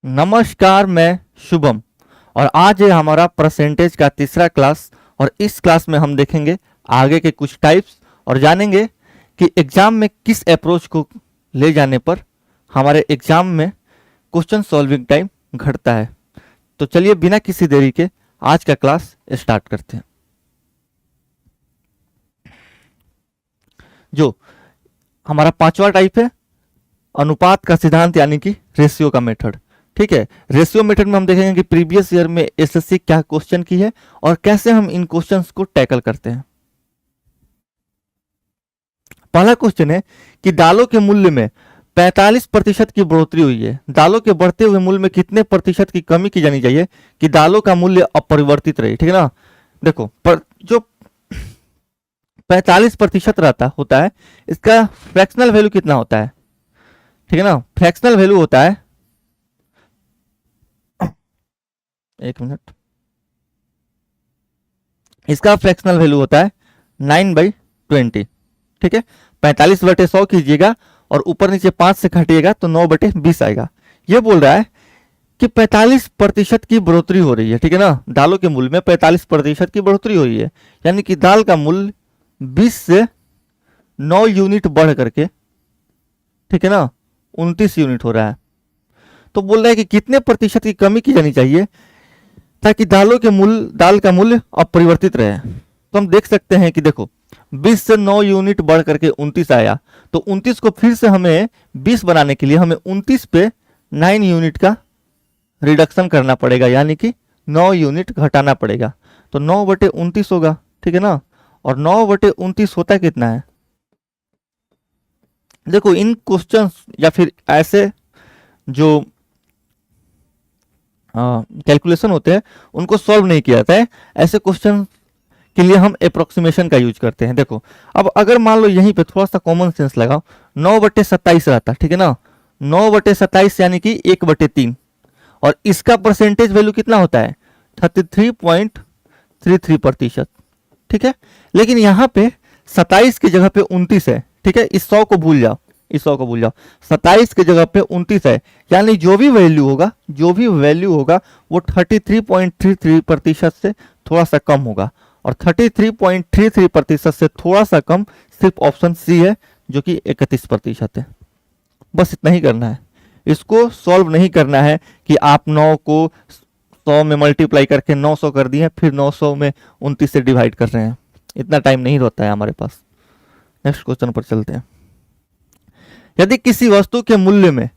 नमस्कार, मैं शुभम और आज है हमारा परसेंटेज का तीसरा क्लास। और इस क्लास में हम देखेंगे आगे के कुछ टाइप्स और जानेंगे कि एग्जाम में किस अप्रोच को ले जाने पर हमारे एग्जाम में क्वेश्चन सॉल्विंग टाइम घटता है। तो चलिए बिना किसी देरी के आज का क्लास स्टार्ट करते हैं। जो हमारा पांचवा टाइप है अनुपात का सिद्धांत यानी कि रेशियो का मेथड। ठीक है, रेशियो मेथड में हम देखेंगे कि प्रीवियस ईयर में एसएससी क्या क्वेश्चन की है और कैसे हम इन क्वेश्चंस को टैकल करते हैं। पहला क्वेश्चन है कि दालों के मूल्य में 45% की बढ़ोतरी हुई है। दालों के बढ़ते हुए मूल्य में कितने प्रतिशत की कमी की जानी चाहिए कि दालों का मूल्य अपरिवर्तित रहे। ठीक है ना, देखो जो 45% रहता होता है इसका फ्रैक्शनल वैल्यू कितना होता है। ठीक है ना, फ्रैक्शनल वैल्यू होता है, एक मिनट, इसका फ्रैक्शनल वैल्यू होता है 9/20। ठीक है, 45/100 कीजिएगा और ऊपर नीचे 5 से घटिएगा तो 9/20 आएगा। ये बोल रहा है कि 45% की बढ़ोतरी हो रही है। ठीक है ना, दालों के मूल्य में 45% की बढ़ोतरी हो रही है, यानी कि दाल का मूल्य 20 से 9 यूनिट बढ़ करके, ठीक है ना, 29 यूनिट हो रहा है। तो बोल रहा है कि कितने प्रतिशत की कमी की जानी चाहिए ताकि दाल का मूल्य अपरिवर्तित रहे। तो हम देख सकते हैं कि देखो 20 से 9 यूनिट बढ़ करके 29 आया, तो 29 को फिर से हमें 20 बनाने के लिए हमें 29 पे 9 यूनिट का रिडक्शन करना पड़ेगा, यानी कि 9 यूनिट घटाना पड़ेगा। तो 9/29 होगा। ठीक है ना, और 9/29 होता कितना है। देखो इन क्वेश्चंस या फिर ऐसे जो कैलकुलेशन होते हैं उनको सॉल्व नहीं किया जाता है। ऐसे क्वेश्चन के लिए हम अप्रोक्सीमेशन का यूज करते हैं। देखो अब अगर मान लो यहीं पे थोड़ा सा कॉमन सेंस लगाओ, 9/27 रहता, ठीक है ना, 9/27 यानी कि 1/3, और इसका परसेंटेज वैल्यू कितना होता है 33.33%। ठीक है, लेकिन यहाँ पे 27 की जगह पे 29 है। ठीक है, इस 100 को भूल जाओ, 27 की जगह पे 29 है, यानी जो भी वैल्यू होगा वो 33.33% से थोड़ा सा कम होगा। और 33.33% से थोड़ा सा कम सिर्फ ऑप्शन सी है जो कि 31% है। बस इतना ही करना है, इसको सॉल्व नहीं करना है कि आप 9 को 100 में मल्टीप्लाई करके 900 कर दिए फिर 900 में 29 से डिवाइड कर रहे हैं। इतना टाइम नहीं रहता है हमारे पास। नेक्स्ट क्वेश्चन पर चलते हैं। यदि किसी वस्तु के मूल्य में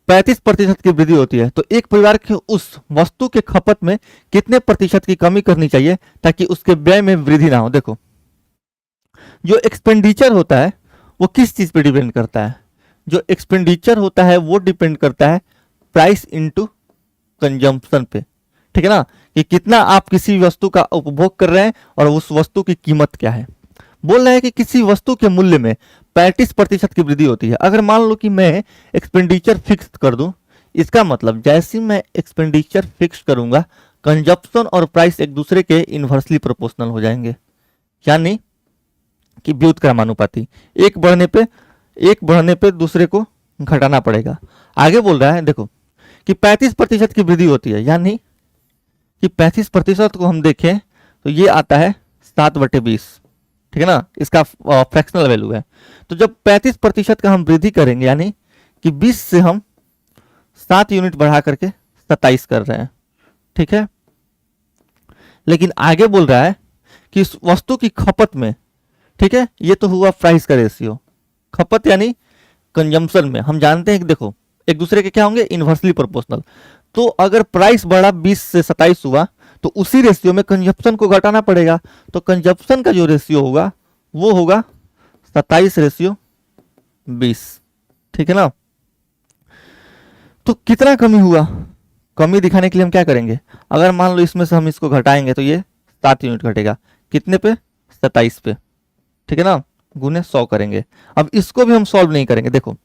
35% की वृद्धि होती है तो एक परिवार के उस वस्तु के खपत में कितने प्रतिशत की कमी करनी चाहिए ताकि उसके व्यय में वृद्धि ना हो। देखो जो एक्सपेंडिचर होता है वो किस चीज पे डिपेंड करता है। जो एक्सपेंडिचर होता है वो डिपेंड करता है प्राइस इनटू कंजम्पशन पे। ठीक है ना, कि कितना आप किसी वस्तु का उपभोग कर रहे हैं और उस वस्तु की कीमत क्या है। बोल रहा है कि किसी वस्तु के मूल्य में 35% की वृद्धि होती है। अगर मान लो कि मैं एक्सपेंडिचर फिक्स कर दूं, इसका मतलब जैसे मैं एक्सपेंडिचर फिक्स करूंगा कंजप्शन और प्राइस एक दूसरे के इनवर्सली प्रोपोर्शनल हो जाएंगे, यानी कि व्युत्क्रमानुपाती। एक बढ़ने पे दूसरे को घटाना पड़ेगा। आगे बोल रहा है देखो कि 35% की वृद्धि होती है, यानी कि 35% को हम देखें तो ये आता है 7/20। ठीक है ना, इसका फ्रैक्शनल वैल्यू है। तो जब 35% का हम वृद्धि करेंगे, यानी कि 20 से हम 7 यूनिट बढ़ा करके 27 कर रहे हैं। ठीक है, लेकिन आगे बोल रहा है कि इस वस्तु की खपत में, ठीक है, ये तो हुआ प्राइस का रेशियो, खपत यानी कंजम्पशन में हम जानते हैं कि देखो एक दूसरे के क्या होंगे इनवर्सली प्रोपोर्शनल। तो अगर प्राइस बढ़ा 20 से 27 हुआ तो उसी रेशियो में कंजप्शन को घटाना पड़ेगा। तो कंजप्शन का जो रेशियो होगा वो होगा 27/20। ठीक है ना, तो कितना कमी हुआ, कमी दिखाने के लिए हम क्या करेंगे, अगर मान लो इसमें से हम इसको घटाएंगे तो ये 7 यूनिट घटेगा। कितने पे 27 पे। ठीक है ना, गुने 100 करेंगे। अब इसको भी हम सॉल्व नहीं करेंगे। देखो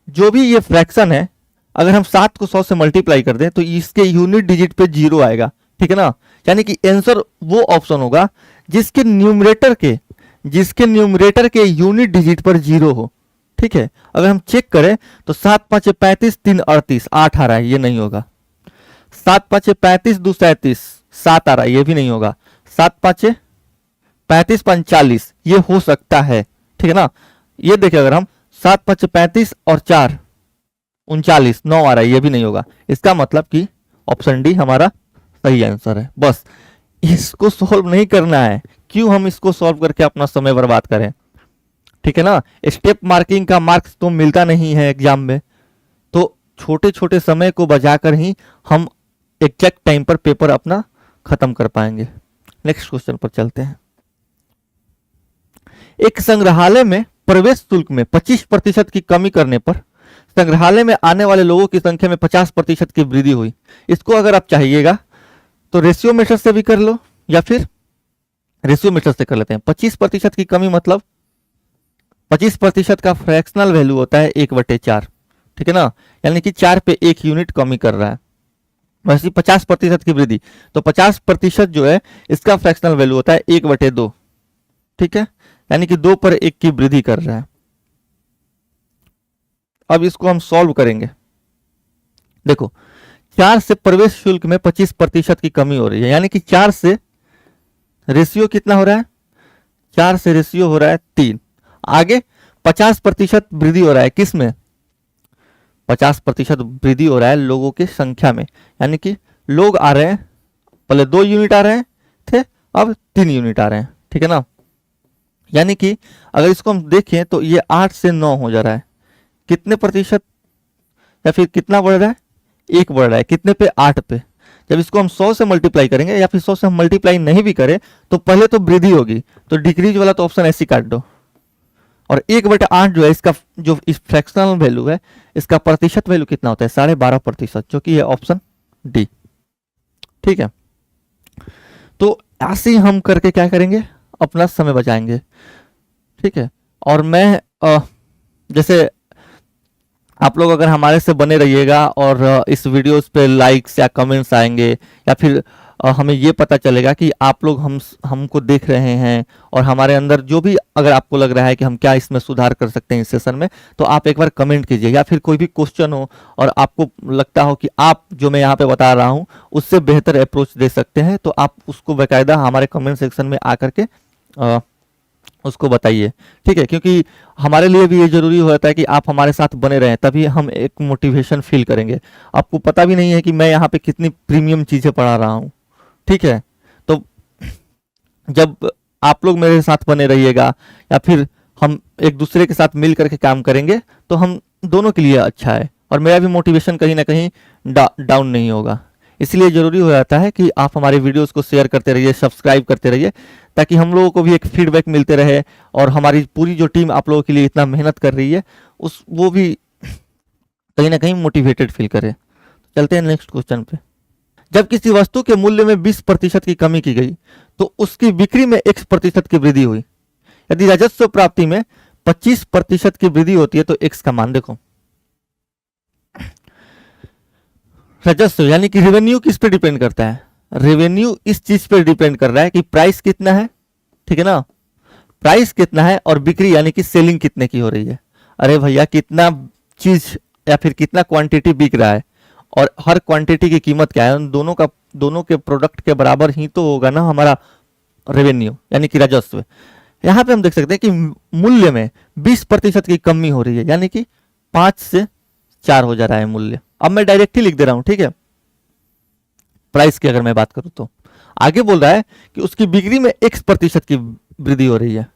जो भी ये फ्रैक्शन है अगर हम 7 को 100 से मल्टीप्लाई कर दें तो इसके यूनिट डिजिट पे 0 आएगा। ठीक है ना, यानी कि आंसर वो ऑप्शन होगा जिसके न्यूमरेटर के यूनिट डिजिट पर 0 हो। ठीक है, अगर हम चेक करें तो 7 5 35 3 38 8 आ रहा है, ये नहीं होगा। 7 5 35 2 37 7 आ रहा है, ये भी नहीं होगा। 7 5 35 45 ये हो सकता है, ठीक है ना। ये देखिए, अगर हम 7 5 35 और 4 39 9 आ रहा है, ये भी नहीं होगा। इसका मतलब कि ऑप्शन डी हमारा सही आंसर है। बस इसको सॉल्व नहीं करना है, क्यों हम इसको सॉल्व करके अपना समय बर्बाद करें, ठीक है ना। स्टेप मार्किंग का मार्क्स तो मिलता नहीं है एग्जाम में, तो छोटे छोटे समय को बचाकर ही हम एग्जैक्ट टाइम पर पेपर अपना खत्म कर पाएंगे। नेक्स्ट क्वेश्चन पर चलते हैं। एक संग्रहालय में प्रवेश शुल्क में 25% की कमी करने पर संग्रहालय में आने वाले लोगों की संख्या में 50% की वृद्धि हुई। इसको अगर आप चाहिएगा तो रेशियो मेथड से भी कर लो, या फिर रेशियो मेथड से कर लेते हैं। 25% की कमी मतलब 25% का फ्रैक्शनल वैल्यू होता है 1/4, ठीक है ना, यानी कि 4 पे 1 यूनिट कमी कर रहा है। वैसे 50% की वृद्धि, तो 50% जो है इसका फ्रैक्शनल वैल्यू होता है 1/2, ठीक है, यानी कि 2 पर 1 की वृद्धि कर रहा है। अब इसको हम सॉल्व करेंगे। देखो, 4 से प्रवेश शुल्क में 25% की कमी हो रही है, यानी कि 4 से रेशियो कितना हो रहा है, 4 से रेशियो हो रहा है 3। आगे 50% वृद्धि हो रहा है, किस में, 50% वृद्धि हो रहा है लोगों की संख्या में, यानी कि लोग आ रहे हैं, पहले 2 यूनिट आ रहे थे, अब 3 यूनिट आ रहे हैं, ठीक है ना। यानी कि अगर इसको हम देखें तो ये 8 से 9 हो जा रहा है, कितने प्रतिशत, या फिर कितना बढ़ रहा है, 1 बढ़ रहा है, कितने पे, 8 पे। जब इसको हम 100 से मल्टीप्लाई करेंगे, या फिर 100 से हम मल्टीप्लाई नहीं भी करें तो पहले तो वृद्धि होगी, तो डिक्रीज वाला तो ऑप्शन ऐसे काट दो। और 1/8 जो है इसका, जो इस फ्रैक्शनल वैल्यू है, इसका प्रतिशत वैल्यू कितना होता है, 12.5%, जो कि है ऑप्शन डी, ठीक है। तो ऐसे ही हम करके क्या करेंगे, अपना समय बचाएंगे, ठीक है। और मैं जैसे आप लोग अगर हमारे से बने रहिएगा और इस वीडियोस पे लाइक्स या कमेंट्स आएंगे, या फिर हमें ये पता चलेगा कि आप लोग हमको देख रहे हैं, और हमारे अंदर जो भी अगर आपको लग रहा है कि हम क्या इसमें सुधार कर सकते हैं इस सेशन में, तो आप एक बार कमेंट कीजिए। या फिर कोई भी क्वेश्चन हो और आपको लगता हो कि आप जो मैं यहाँ पे बता रहा हूँ उससे बेहतर अप्रोच दे सकते हैं, तो आप उसको बाकायदा हमारे कमेंट सेक्शन में आकर के उसको बताइए, ठीक है। क्योंकि हमारे लिए भी ये जरूरी होता है कि आप हमारे साथ बने रहें, तभी हम एक मोटिवेशन फील करेंगे। आपको पता भी नहीं है कि मैं यहाँ पे कितनी प्रीमियम चीज़ें पढ़ा रहा हूँ, ठीक है। तो जब आप लोग मेरे साथ बने रहिएगा, या फिर हम एक दूसरे के साथ मिल करके काम करेंगे, तो हम दोनों के लिए अच्छा है, और मेरा भी मोटिवेशन कहीं ना कहीं डाउन नहीं होगा। इसलिए ज़रूरी हो जाता है कि आप हमारे वीडियोस को शेयर करते रहिए, सब्सक्राइब करते रहिए, ताकि हम लोगों को भी एक फीडबैक मिलते रहे, और हमारी पूरी जो टीम आप लोगों के लिए इतना मेहनत कर रही है वो भी कहीं ना कहीं मोटिवेटेड फील करे। चलते हैं नेक्स्ट क्वेश्चन पे। जब किसी वस्तु के मूल्य में 20% की कमी की गई तो उसकी बिक्री में X% की वृद्धि हुई। यदि राजस्व प्राप्ति में 25% की वृद्धि होती है तो X का मान देखो। राजस्व यानी कि रेवेन्यू किस पे डिपेंड करता है, रेवेन्यू इस चीज पे डिपेंड कर रहा है कि प्राइस कितना है, ठीक है ना, प्राइस कितना है, और बिक्री यानी कि सेलिंग कितने की हो रही है। अरे भैया, कितना चीज या फिर कितना क्वांटिटी बिक रहा है, और हर क्वांटिटी की कीमत क्या है, उन दोनों के प्रोडक्ट के बराबर ही तो होगा ना हमारा रेवेन्यू यानी कि राजस्व। यहाँ पे हम देख सकते हैं कि मूल्य में 20% की कमी हो रही है, यानी कि 5 से 4 हो जा रहा है मूल्य। अब मैं डायरेक्ट ही लिख दे रहा हूं, ठीक है। प्राइस की अगर मैं बात करूं तो आगे बोल रहा है कि उसकी बिक्री में X% की वृद्धि हो रही है।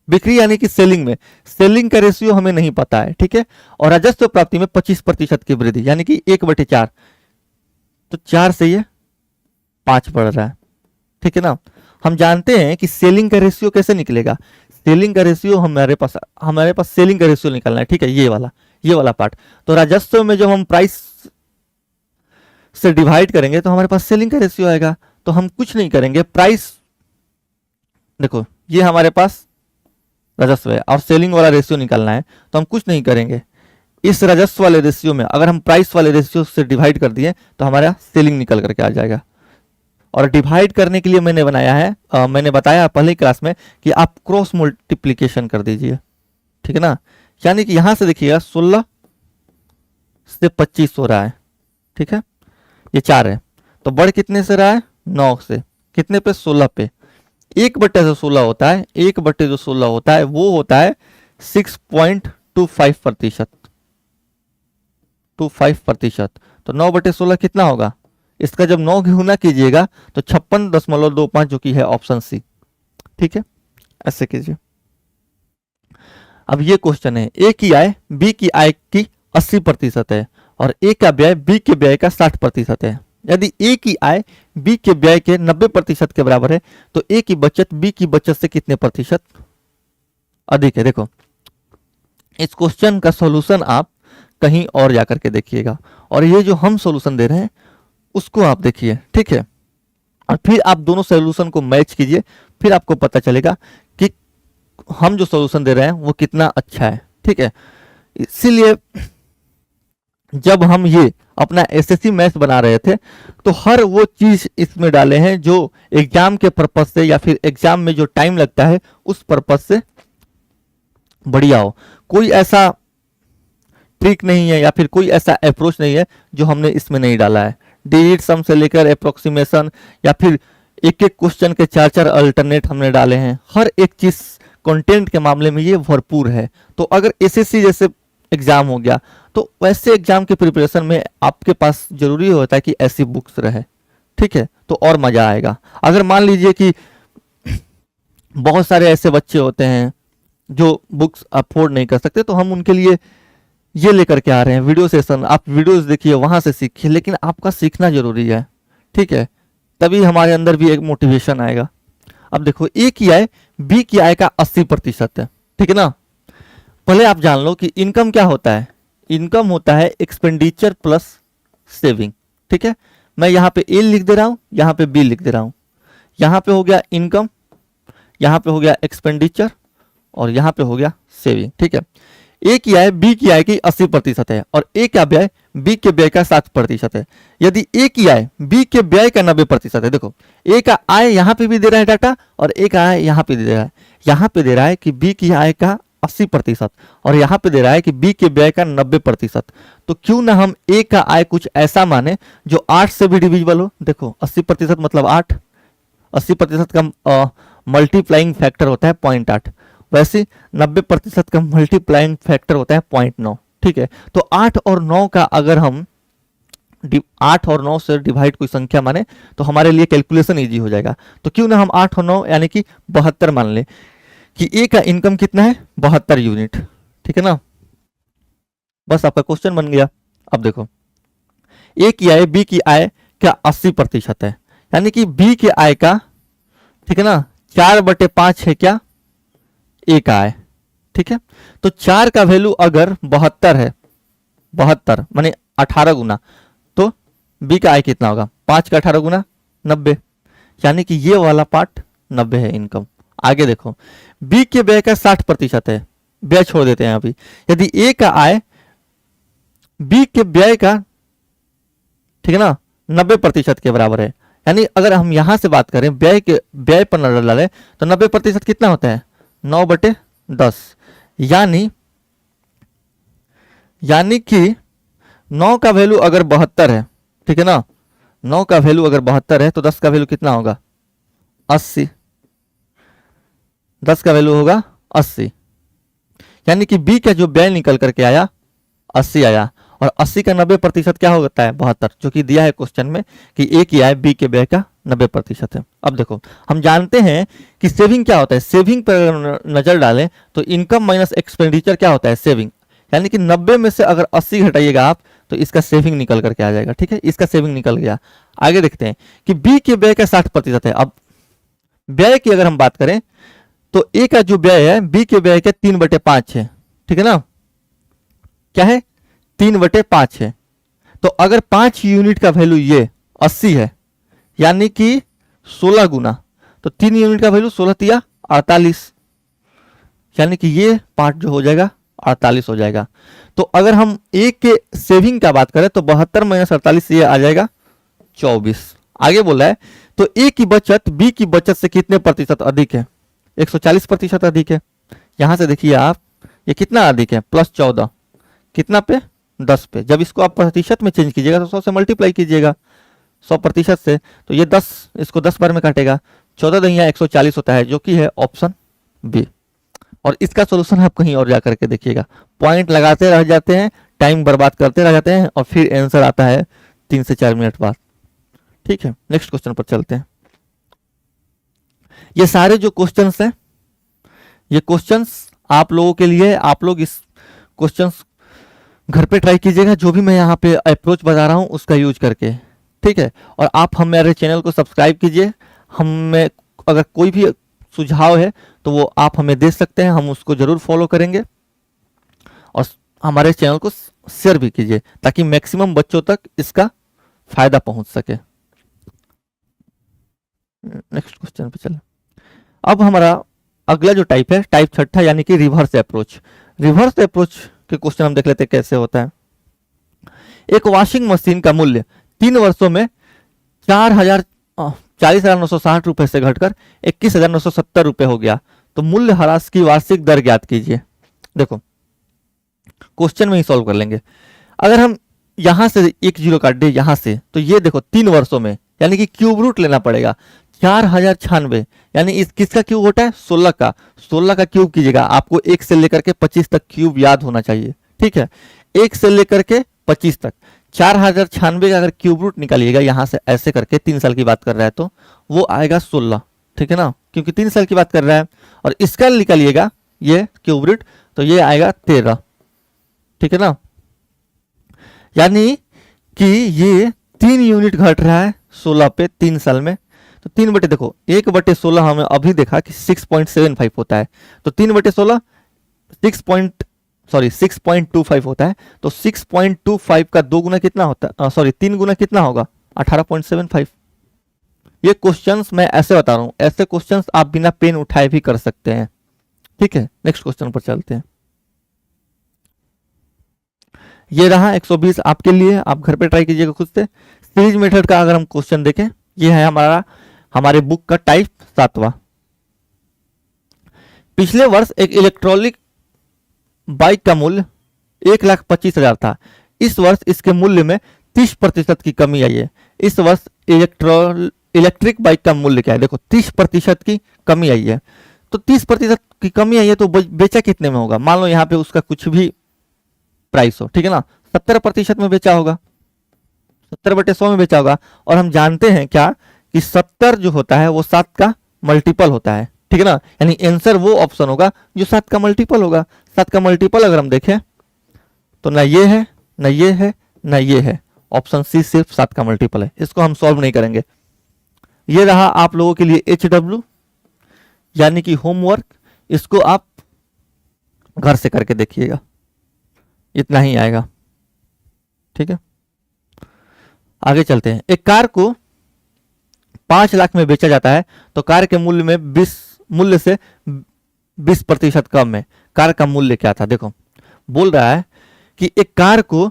बिक्री यानी कि सेलिंग में, सेलिंग का रेशियो हमें नहीं पता है, ठीक है। और राजस्व प्राप्ति में 25% की वृद्धि यानी कि 1/4, तो 4 से ये 5 बढ़ रहा है, ठीक है ना। हम जानते हैं कि सेलिंग का रेशियो कैसे निकलेगा, सेलिंग का रेशियो हमारे पास सेलिंग का रेशियो निकलना है, ठीक है, ये वाला पार्ट। तो राजस्व में जब हम प्राइस से डिवाइड करेंगे तो हमारे पास सेलिंग का रेशियो आएगा। तो हम कुछ नहीं करेंगे, प्राइस देखो ये हमारे पास राजस्व है और सेलिंग वाला रेशियो निकालना है, तो हम कुछ नहीं करेंगे, इस राजस्व वाले रेशियो में अगर हम प्राइस वाले रेशियो से डिवाइड कर दिए तो हमारा सेलिंग निकल करके आ जाएगा। और डिवाइड करने के लिए मैंने बनाया है मैंने बताया पहले क्लास में कि आप क्रॉस मल्टीप्लीकेशन कर दीजिए, ठीक है ना। यानी कि यहां से देखिएगा 16 से 25 हो रहा है, ठीक है, ये 4 है, तो बढ़ कितने से रहा है, 9 से, कितने पे, 16 पे। 1/16 होता है, 1/16 होता है वो होता है 6.25%, 25%। तो 9/16 कितना होगा, इसका जब 9 गुना कीजिएगा तो 56.25, जो कि है ऑप्शन सी, ठीक है, ऐसे कीजिए। अब ये क्वेश्चन है, ए की आय बी की आय की 80% है और ए का व्यय बी के व्यय का 60% है। यदि ए की आय बी के व्यय के 90% के बराबर है तो ए की बचत बी की बचत से कितने प्रतिशत अधिक है। देखो इस क्वेश्चन का सॉल्यूशन आप कहीं और जाकर के देखिएगा और ये जो हम सॉल्यूशन दे रहे हैं उसको आप देखिए, ठीक है, और फिर आप दोनों सॉल्यूशन को मैच कीजिए, फिर आपको पता चलेगा कि हम जो सॉल्यूशन दे रहे हैं वो कितना अच्छा है, ठीक है। इसीलिए जब हम ये अपना एसएससी मैथ्स बना रहे थे तो हर वो चीज इसमें डाले हैं जो एग्जाम के पर्पज से या फिर एग्जाम में जो टाइम लगता है उस पर्पज से बढ़िया हो। कोई ऐसा ट्रिक नहीं है या फिर कोई ऐसा अप्रोच नहीं है जो हमने इसमें नहीं डाला है। डिजिट सम से लेकर अप्रोक्सीमेशन या फिर एक एक क्वेश्चन के 4-4 अल्टरनेट हमने डाले हैं। हर एक चीज कंटेंट के मामले में ये भरपूर है। तो अगर एसएससी जैसे एग्जाम हो गया तो वैसे एग्जाम के प्रिपरेशन में आपके पास जरूरी होता है कि ऐसी बुक्स रहे, ठीक है, तो और मजा आएगा। अगर मान लीजिए कि बहुत सारे ऐसे बच्चे होते हैं जो बुक्स अफोर्ड नहीं कर सकते तो हम उनके लिए ये लेकर के आ रहे हैं वीडियो सेशन। आप वीडियोस देखिए, वहां से सीखिए, लेकिन आपका सीखना जरूरी है, ठीक है, तभी हमारे अंदर भी एक मोटिवेशन आएगा। अब देखो ए की आय बी की आय का 80% है, ठीक है ना। पहले आप जान लो कि इनकम क्या होता है। इनकम होता है एक्सपेंडिचर प्लस सेविंग, ठीक है। मैं यहाँ पे ए लिख दे रहा हूं, यहाँ पे बी लिख दे रहा हूं। यहाँ पे हो गया इनकम, यहाँ पे हो गया एक्सपेंडिचर और यहाँ पे हो गया सेविंग, ठीक है। ए की आय बी की आय की 80% है और ए का व्यय बी के व्यय का 60% है। यदि ए की आय बी के व्यय का 90% है, देखो ए का आय यहाँ पे भी दे रहा है डाटा और ए का आय यहाँ पे दे रहा है। यहाँ पे दे रहा है कि बी की आय का 80% और यहाँ पे दे रहा है कि बी के व्यय का 90%। तो क्यों ना हम ए का आय कुछ ऐसा माने जो 8 से भी डिविजिबल हो। देखो 80% मतलब 8, 80% का मल्टीप्लाइंग फैक्टर होता है 0.8, वैसे 90% का मल्टीप्लाइंग फैक्टर होता है 0.9, ठीक है। तो 8 और 9 का अगर हम 8 और 9 से डिवाइड कोई संख्या माने तो हमारे लिए कैलकुलेशन इजी हो जाएगा। तो क्यों ना हम 8 और 9 यानी कि 72 मान ले कि ए का इनकम कितना है, 72 यूनिट, ठीक है ना। बस आपका क्वेश्चन बन गया। अब देखो ए की आय बी की आय का 80% है, यानी कि बी के आय का, ठीक है ना, 4/5 है क्या, ए का आय, ठीक है। तो 4 का वैल्यू अगर 72 है, 72 माने 18 गुना, तो बी का आय कितना होगा, 5 का 18 गुना 90, यानी कि ये वाला पार्ट 90 है इनकम। आगे देखो बी के व्यय का 60% है, व्यय छोड़ देते हैं अभी। यदि ए का आय बी के व्यय का, ठीक है ना, 90% के बराबर है, यानी अगर हम यहां से बात करें व्यय के, व्यय पर नजर डालें तो 90% कितना होता है, 9/10, यानी कि 9 का वैल्यू अगर 72 है, ठीक है ना, 9 का वैल्यू अगर 72 है तो 10 का वैल्यू कितना होगा, 80, 10 का वैल्यू होगा 80, यानी कि बी का जो व्यय निकल करके आया 80 आया और 80 का 90% क्या होता है, 72, जो कि दिया है क्वेश्चन में कि ए की आय बी के व्यय का 90% है। अब देखो हम जानते हैं कि सेविंग क्या होता है। सेविंग पर नजर डालें तो इनकम माइनस एक्सपेंडिचर क्या होता है, सेविंग, यानी कि 90 में से अगर 80 घटाइएगा आप तो इसका सेविंग निकल करके आ जाएगा, ठीक है, इसका सेविंग निकल गया। आगे देखते हैं कि बी के व्यय का 60% है। अब व्यय की अगर हम बात करें तो ए का जो व्यय है बी के व्यय के 3/5 है, ठीक है ना, क्या है, 3/5 है। तो अगर 5 यूनिट का वैल्यू ये 80 है, यानी कि 16 गुना, तो 3 यूनिट का वैल्यू 16 तिया 48, यानी कि ये पार्ट जो हो जाएगा 48 हो जाएगा। तो अगर हम ए के सेविंग का बात करें तो 72 माइनस 48 ये आ जाएगा 24। आगे बोला है तो ए की बचत बी की बचत से कितने प्रतिशत अधिक है, 140% अधिक है। यहां से देखिए आप ये कितना अधिक है, +14, कितना पे, 10 पे। जब इसको आप प्रतिशत में चेंज कीजिएगा तो 100 से मल्टीप्लाई कीजिएगा, 100% से, तो ये 10, इसको 10 बार में काटेगा, 14 दहिया 140 होता है, जो कि है ऑप्शन बी। और इसका सोल्यूशन आप कहीं और जाकर के देखिएगा, पॉइंट लगाते रह जाते हैं, टाइम बर्बाद करते रह जाते हैं, और फिर आंसर आता है 3 से 4 मिनट बाद। ठीक है, नेक्स्ट क्वेश्चन पर चलते हैं। ये सारे जो क्वेश्चंस हैं, ये क्वेश्चंस आप लोगों के लिए, आप लोग इस क्वेश्चंस घर पे ट्राई कीजिएगा, जो भी मैं यहाँ पे अप्रोच बता रहा हूँ उसका यूज करके। ठीक है, और आप हमारे चैनल को सब्सक्राइब कीजिए। हमें अगर कोई भी सुझाव है तो वो आप हमें दे सकते हैं, हम उसको जरूर फॉलो करेंगे। और हमारे चैनल को शेयर भी कीजिए ताकि मैक्सिमम बच्चों तक इसका फायदा पहुंच सके। नेक्स्ट क्वेश्चन पे चलें। अब हमारा अगला जो टाइप है, टाइप छठा, यानी कि रिवर्स अप्रोच। रिवर्स अप्रोच के क्वेश्चन हम देख लेते हैं कैसे होता है। एक वॉशिंग मशीन का मूल्य 3 वर्षों में 40,960 रुपए से घटकर 21,970 रुपए हो गया, तो मूल्य ह्रास की वार्षिक दर ज्ञात कीजिए। देखो क्वेश्चन में ही सॉल्व कर लेंगे। अगर हम यहां से एक जीरो काट दे यहां से, तो ये देखो 3 वर्षों में, यानी कि क्यूब रूट लेना पड़ेगा। 4096, यानी इस किसका क्यूब होता है, 16 का। 16 का क्यूब कीजिएगा, आपको 1 से लेकर के 25 तक क्यूब याद होना चाहिए। ठीक है, 1 से लेकर के 25 तक 4096 का अगर क्यूब रूट निकालिएगा यहां से ऐसे करके, 3 साल की बात कर रहा है तो वो आएगा 16। ठीक है ना, क्योंकि 3 साल की बात कर रहा है। और इसका निकालिएगा ये क्यूब रूट, तो ये आएगा 13। ठीक है ना, यानी कि ये 3 यूनिट घट रहा है 16 पे 3 साल में। तो 3 बटे देखो 1/16 हमें अभी देखा कि 6.75 होता है, तो 3/16 6.25 होता है। तो 6.25 का 2 गुना कितना होता है, सॉरी 3 गुना कितना होगा, 18.75। ये क्वेश्चंस मैं ऐसे बता रहा हूं, ऐसे क्वेश्चंस आप बिना पेन उठाए भी कर सकते हैं। ठीक है, नेक्स्ट क्वेश्चन पर चलते हैं। ये रहा 120 आपके लिए, आप घर पे ट्राई कीजिएगा खुद से। सीरीज मेथड का अगर हम क्वेश्चन देखें, ये है हमारे बुक का टाइप 7वां। पिछले वर्ष एक इलेक्ट्रॉनिक बाइक का मूल्य 1,25,000 था। इस वर्ष इसके मूल्य में 30% की कमी आई है। इस वर्ष इलेक्ट्रिक बाइक का मूल्य क्या है, देखो 30% की कमी आई है। तो 30% की कमी आई है तो बेचा कितने में होगा, मान लो यहाँ पे उसका कुछ भी प्राइस हो, ठीक है ना, 70% में बेचा होगा, 70/100 में बेचा होगा। और हम जानते हैं क्या कि 70 जो होता है वो 7 का मल्टीपल होता है। ठीक है ना, यानी आंसर वो ऑप्शन होगा जो 7 का मल्टीपल होगा। 7 का मल्टीपल अगर हम देखें तो ना ये है, ना ये है, ना ये है, ऑप्शन सी सिर्फ 7 का मल्टीपल है। इसको हम सॉल्व नहीं करेंगे। ये रहा आप लोगों के लिए HW, यानी कि होमवर्क। इसको आप घर से करके देखिएगा, इतना ही आएगा। ठीक है, आगे चलते हैं। एक कार को 5 लाख में बेचा जाता है तो कार के मूल्य से 20% कम है। कार का मूल्य क्या था, देखो बोल रहा है कि एक कार को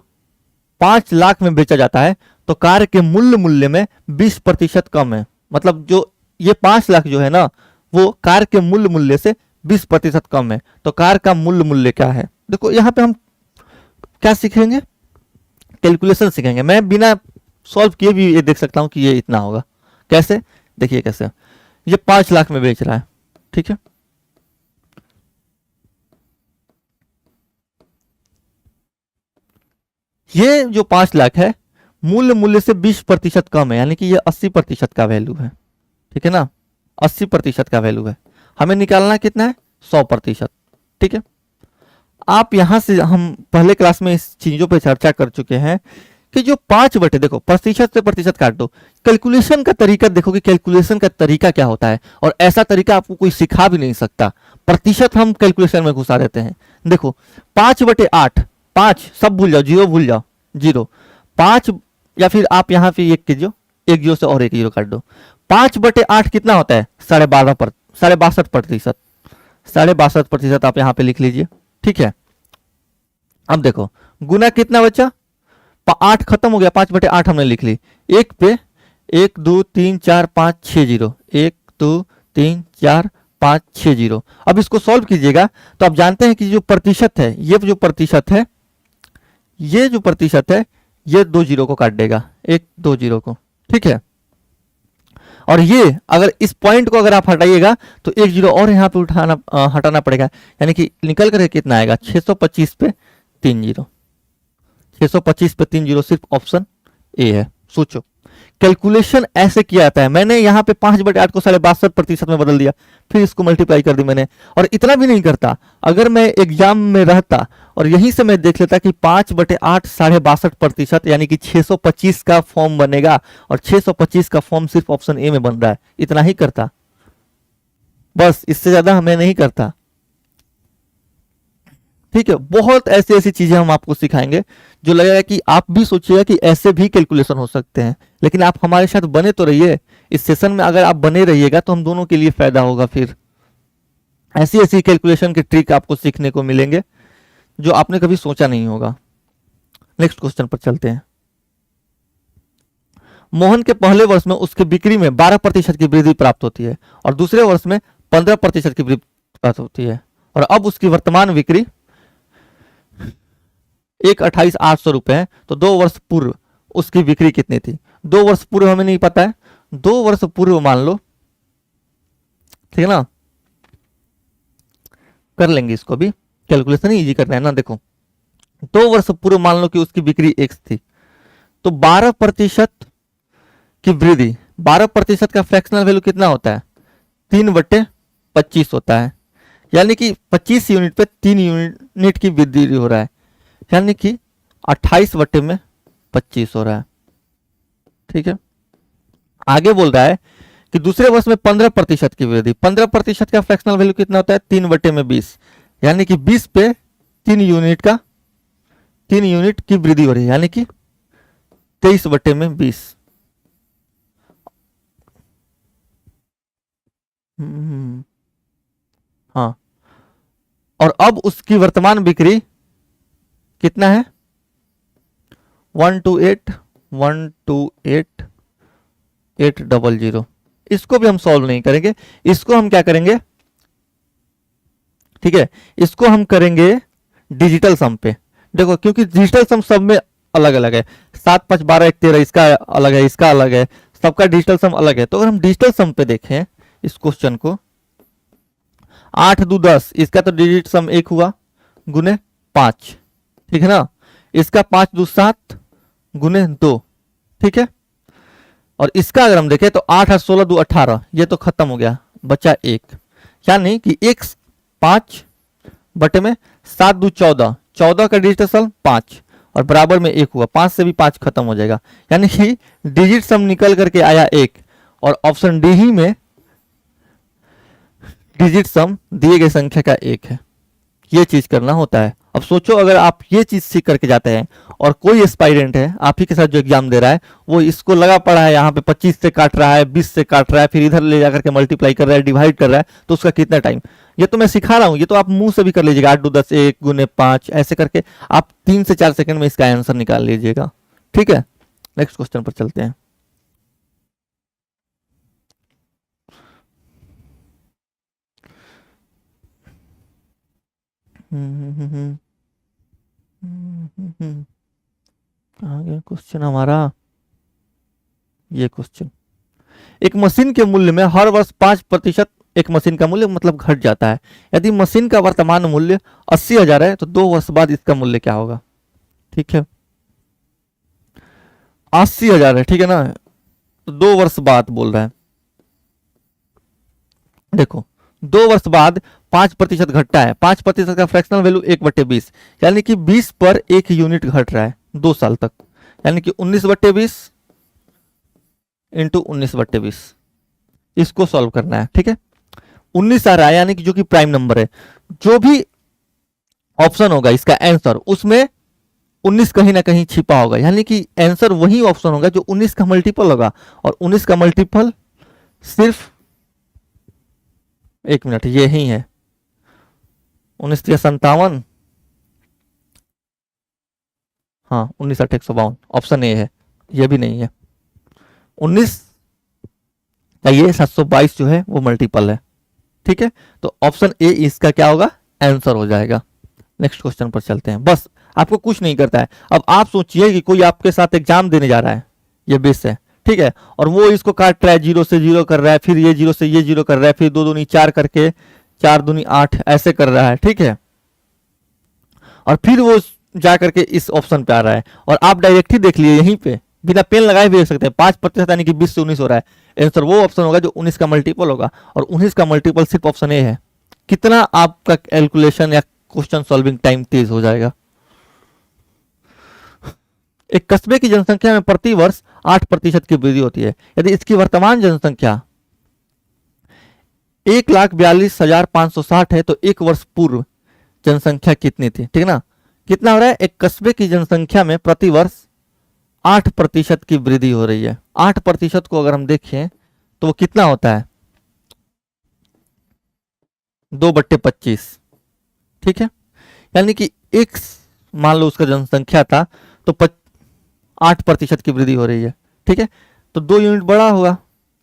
5 लाख में बेचा जाता है तो कार के मूल्य में 20% कम है। मतलब जो ये 5 लाख जो है ना, वो कार के मूल्य से 20% कम है। तो कार का मूल्य क्या है, देखो यहाँ पे हम क्या सीखेंगे, कैलकुलेशन सीखेंगे। मैं बिना सॉल्व किए भी ये देख सकता हूं कि ये इतना होगा। कैसे, देखिए कैसे, ये 5 लाख में बेच रहा है। ठीक है, ये जो 5 लाख है मूल्य से 20% कम है, यानी कि ये 80% का वैल्यू है। ठीक है ना, 80% का वैल्यू है। हमें निकालना कितना है, 100%। ठीक है, आप यहां से, हम पहले क्लास में इस चीजों पे चर्चा कर चुके हैं कि जो 5 बटे, देखो प्रतिशत से प्रतिशत काट दो। कैलकुलेशन का तरीका देखो कि कैलकुलेशन का तरीका क्या होता है, और ऐसा तरीका आपको कोई सिखा भी नहीं सकता। प्रतिशत हम कैलकुलेशन में घुसा देते हैं। देखो 5/8, 5 सब भूल जाओ, 0 भूल जाओ, 0, 5, या फिर आप यहां पे एक कीजिए, एक 0 से और एक 0 काट दो। 5/8 कितना होता है, 62.5%। 62% आप यहां पे लिख लीजिए। ठीक है, अब देखो गुना कितना बचा, 8 खत्म हो गया, 5/8 हमने लिख ली। एक पे 1 2 3 4 5 6 0, 1 2 3 4 560। अब इसको सॉल्व कीजिएगा तो आप जानते हैं कि जो प्रतिशत है, ये जो प्रतिशत है, ये जो प्रतिशत है, ये 2 जीरो को काट देगा, एक 2 जीरो को, ठीक है। और ये अगर इस पॉइंट को अगर आप हटाइएगा तो 1 जीरो और यहाँ पे हटाना पड़ेगा, यानी कि निकल कर कितना आएगा, 625 पे 3 जीरो, 625 पे 3 जीरो, सिर्फ ऑप्शन ए है। सोचो कैलकुलेशन ऐसे किया जाता है। मैंने यहाँ पे 5/8 को 62% में बदल दिया, फिर इसको मल्टीप्लाई कर दी मैंने। और इतना भी नहीं करता, अगर मैं एग्जाम में रहता और यहीं से मैं देख लेता कि 5/8 62% यानी कि 625 का फॉर्म बनेगा, और 625 का फॉर्म सिर्फ ऑप्शन ए में बन रहा है, इतना ही करता, बस इससे ज्यादा हमें नहीं करता, ठीक है। बहुत ऐसी ऐसी चीजें हम आपको सिखाएंगे जो लगेगा कि आप भी सोचिएगा कि ऐसे भी कैलकुलेशन हो सकते हैं। लेकिन आप हमारे साथ बने तो रहिए इस सेशन में, अगर आप बने रहिएगा तो हम दोनों के लिए फायदा होगा। फिर ऐसी ऐसी कैलकुलेशन के ट्रिक आपको सीखने को मिलेंगे जो आपने कभी सोचा नहीं होगा। नेक्स्ट क्वेश्चन पर चलते हैं। मोहन के पहले वर्ष में उसकी बिक्री में 12% की वृद्धि प्राप्त होती है और दूसरे वर्ष में 15% की वृद्धि प्राप्त होती है, और अब उसकी वर्तमान बिक्री 1,28,800 रुपए है। तो 2 वर्ष पूर्व उसकी बिक्री कितनी थी? 2 वर्ष पूर्व हमें नहीं पता है, 2 वर्ष पूर्व मान लो, ठीक है ना, कर लेंगे इसको भी, कैलकुलेशन ही इजी करना है ना। देखो 2 वर्ष पूर्व मान लो कि उसकी बिक्री x थी, तो 12% की वृद्धि, 12% का फ्रैक्शनल वैल्यू कितना होता है? 3/25 होता है, यानी कि 25 यूनिट पे 3 यूनिट की वृद्धि हो रहा है, यानी कि 28/25 हो रहा है, ठीक है। आगे बोल रहा है कि दूसरे वर्ष में 15% की वृद्धि, 15% का फ्रैक्शनल वैल्यू कितना होता है? 3/20, यानी कि 20 पे 3 यूनिट की वृद्धि हो रही है, यानी कि 23/20। हाँ, और अब उसकी वर्तमान बिक्री कितना है? 128,128,800। इसको भी हम सॉल्व नहीं करेंगे, इसको हम क्या करेंगे, ठीक है, इसको हम करेंगे डिजिटल सम पे। देखो क्योंकि डिजिटल सम सब में अलग अलग है, 7, 5, 12, 1, 13, इसका अलग है, इसका अलग है, सबका डिजिटल सम अलग है। तो अगर हम डिजिटल सम पे देखें इस क्वेश्चन को, 8 2 10, इसका तो डिजिट सम 1 हुआ गुने 5, ठीक है ना। इसका 5 2 7 गुने 2, ठीक है। और इसका अगर हम देखें तो 8 8 16 2 18, ये तो खत्म हो गया, बचा 1, यानी कि x 5 बटे में 7 2 14, 14 का डिजिट सम 5 और बराबर में 1 हुआ, 5 से भी 5 खत्म हो जाएगा, यानी कि डिजिट सम निकल करके आया 1, और ऑप्शन डी ही में डिजिट सम दिए गए संख्या का 1 है। ये चीज करना होता है। अब सोचो अगर आप ये चीज सीख करके जाते हैं और कोई एस्पायरेंट है आप ही के साथ जो एग्जाम दे रहा है, वो इसको लगा पड़ा है यहाँ पे 25 से काट रहा है, 20 से काट रहा है, फिर इधर ले जाकर के मल्टीप्लाई कर रहा है, डिवाइड कर रहा है, तो उसका कितना टाइम? ये तो मैं सिखा रहा हूँ, ये तो आप मुंह से भी कर लीजिएगा, 8 2 10 1 गुने 5, ऐसे करके आप 3 से 4 सेकंड में इसका आंसर निकाल लीजिएगा, ठीक है। नेक्स्ट क्वेश्चन पर चलते हैं। आगे क्वेश्चन हमारा ये क्वेश्चन, एक मशीन के मूल्य में हर वर्ष 5% एक मशीन का मूल्य मतलब घट जाता है। यदि मशीन का वर्तमान मूल्य 80,000 है तो 2 वर्ष बाद इसका मूल्य क्या होगा? ठीक है, 80,000 है, ठीक है ना, तो 2 वर्ष बाद बोल रहा है। देखो 2 वर्ष बाद 5% घटता है, 5% का फ्रैक्शनल वैल्यू 1/20, यानी कि 20 पर 1 यूनिट घट रहा है 2 साल तक, यानी कि 19/20 इंटू 19/20, इसको सॉल्व करना है, ठीक है। 19 आ रहा है, यानी कि जो कि प्राइम नंबर है, जो भी ऑप्शन होगा इसका आंसर उसमें 19 कहीं ना कहीं छिपा होगा, यानी कि आंसर वही ऑप्शन होगा जो 19 का मल्टीपल होगा, और 19 का मल्टीपल सिर्फ 1 मिनट ये ही है, 19 57, हाँ 19 8 152, ऑप्शन ए है, ये भी नहीं है। 19 का ये 722 जो है वो मल्टीपल है, ठीक है, तो ऑप्शन ए इसका क्या होगा, आंसर हो जाएगा। नेक्स्ट क्वेश्चन पर चलते हैं। बस आपको कुछ नहीं करता है। अब आप सोचिए कि कोई आपके साथ एग्जाम देने जा रहा है, ये बेस है, ठीक है, और वो इसको काट रहा है, 0 से 0 कर रहा है, फिर ये 0 से ये 0 कर रहा है, फिर 2 दूनी 4 करके 4 दूनी 8 ऐसे कर रहा है, ठीक है, और फिर वो जा करके इस ऑप्शन पे आ रहा है, और आप डायरेक्ट ही देख लिए यहीं पे बिना पेन लगाए भी देख सकते हैं, 5% यानी कि 20 से 19 हो रहा है। आंसर वो ऑप्शन होगा जो 19 का मल्टीपल होगा, और 19 का मल्टीपल सिर्फ ऑप्शन ए है। कितना आपका कैलकुलेशन या क्वेश्चन सॉल्विंग टाइम तेज हो जाएगा। एक कस्बे की जनसंख्या में प्रति वर्ष 8% की वृद्धि होती है। यदि इसकी वर्तमान जनसंख्या 1,42,560 है तो एक वर्ष पूर्व जनसंख्या कितनी थी, ठीक है ना। कितना हो रहा है, एक कस्बे की जनसंख्या में प्रति वर्ष 8% की वृद्धि हो रही है। 8% को अगर हम देखें तो वो कितना होता है, 2/25, ठीक है, यानी कि एक, मान लो उसका जनसंख्या था तो 8% की वृद्धि हो रही है, ठीक है, तो 2 यूनिट बड़ा होगा,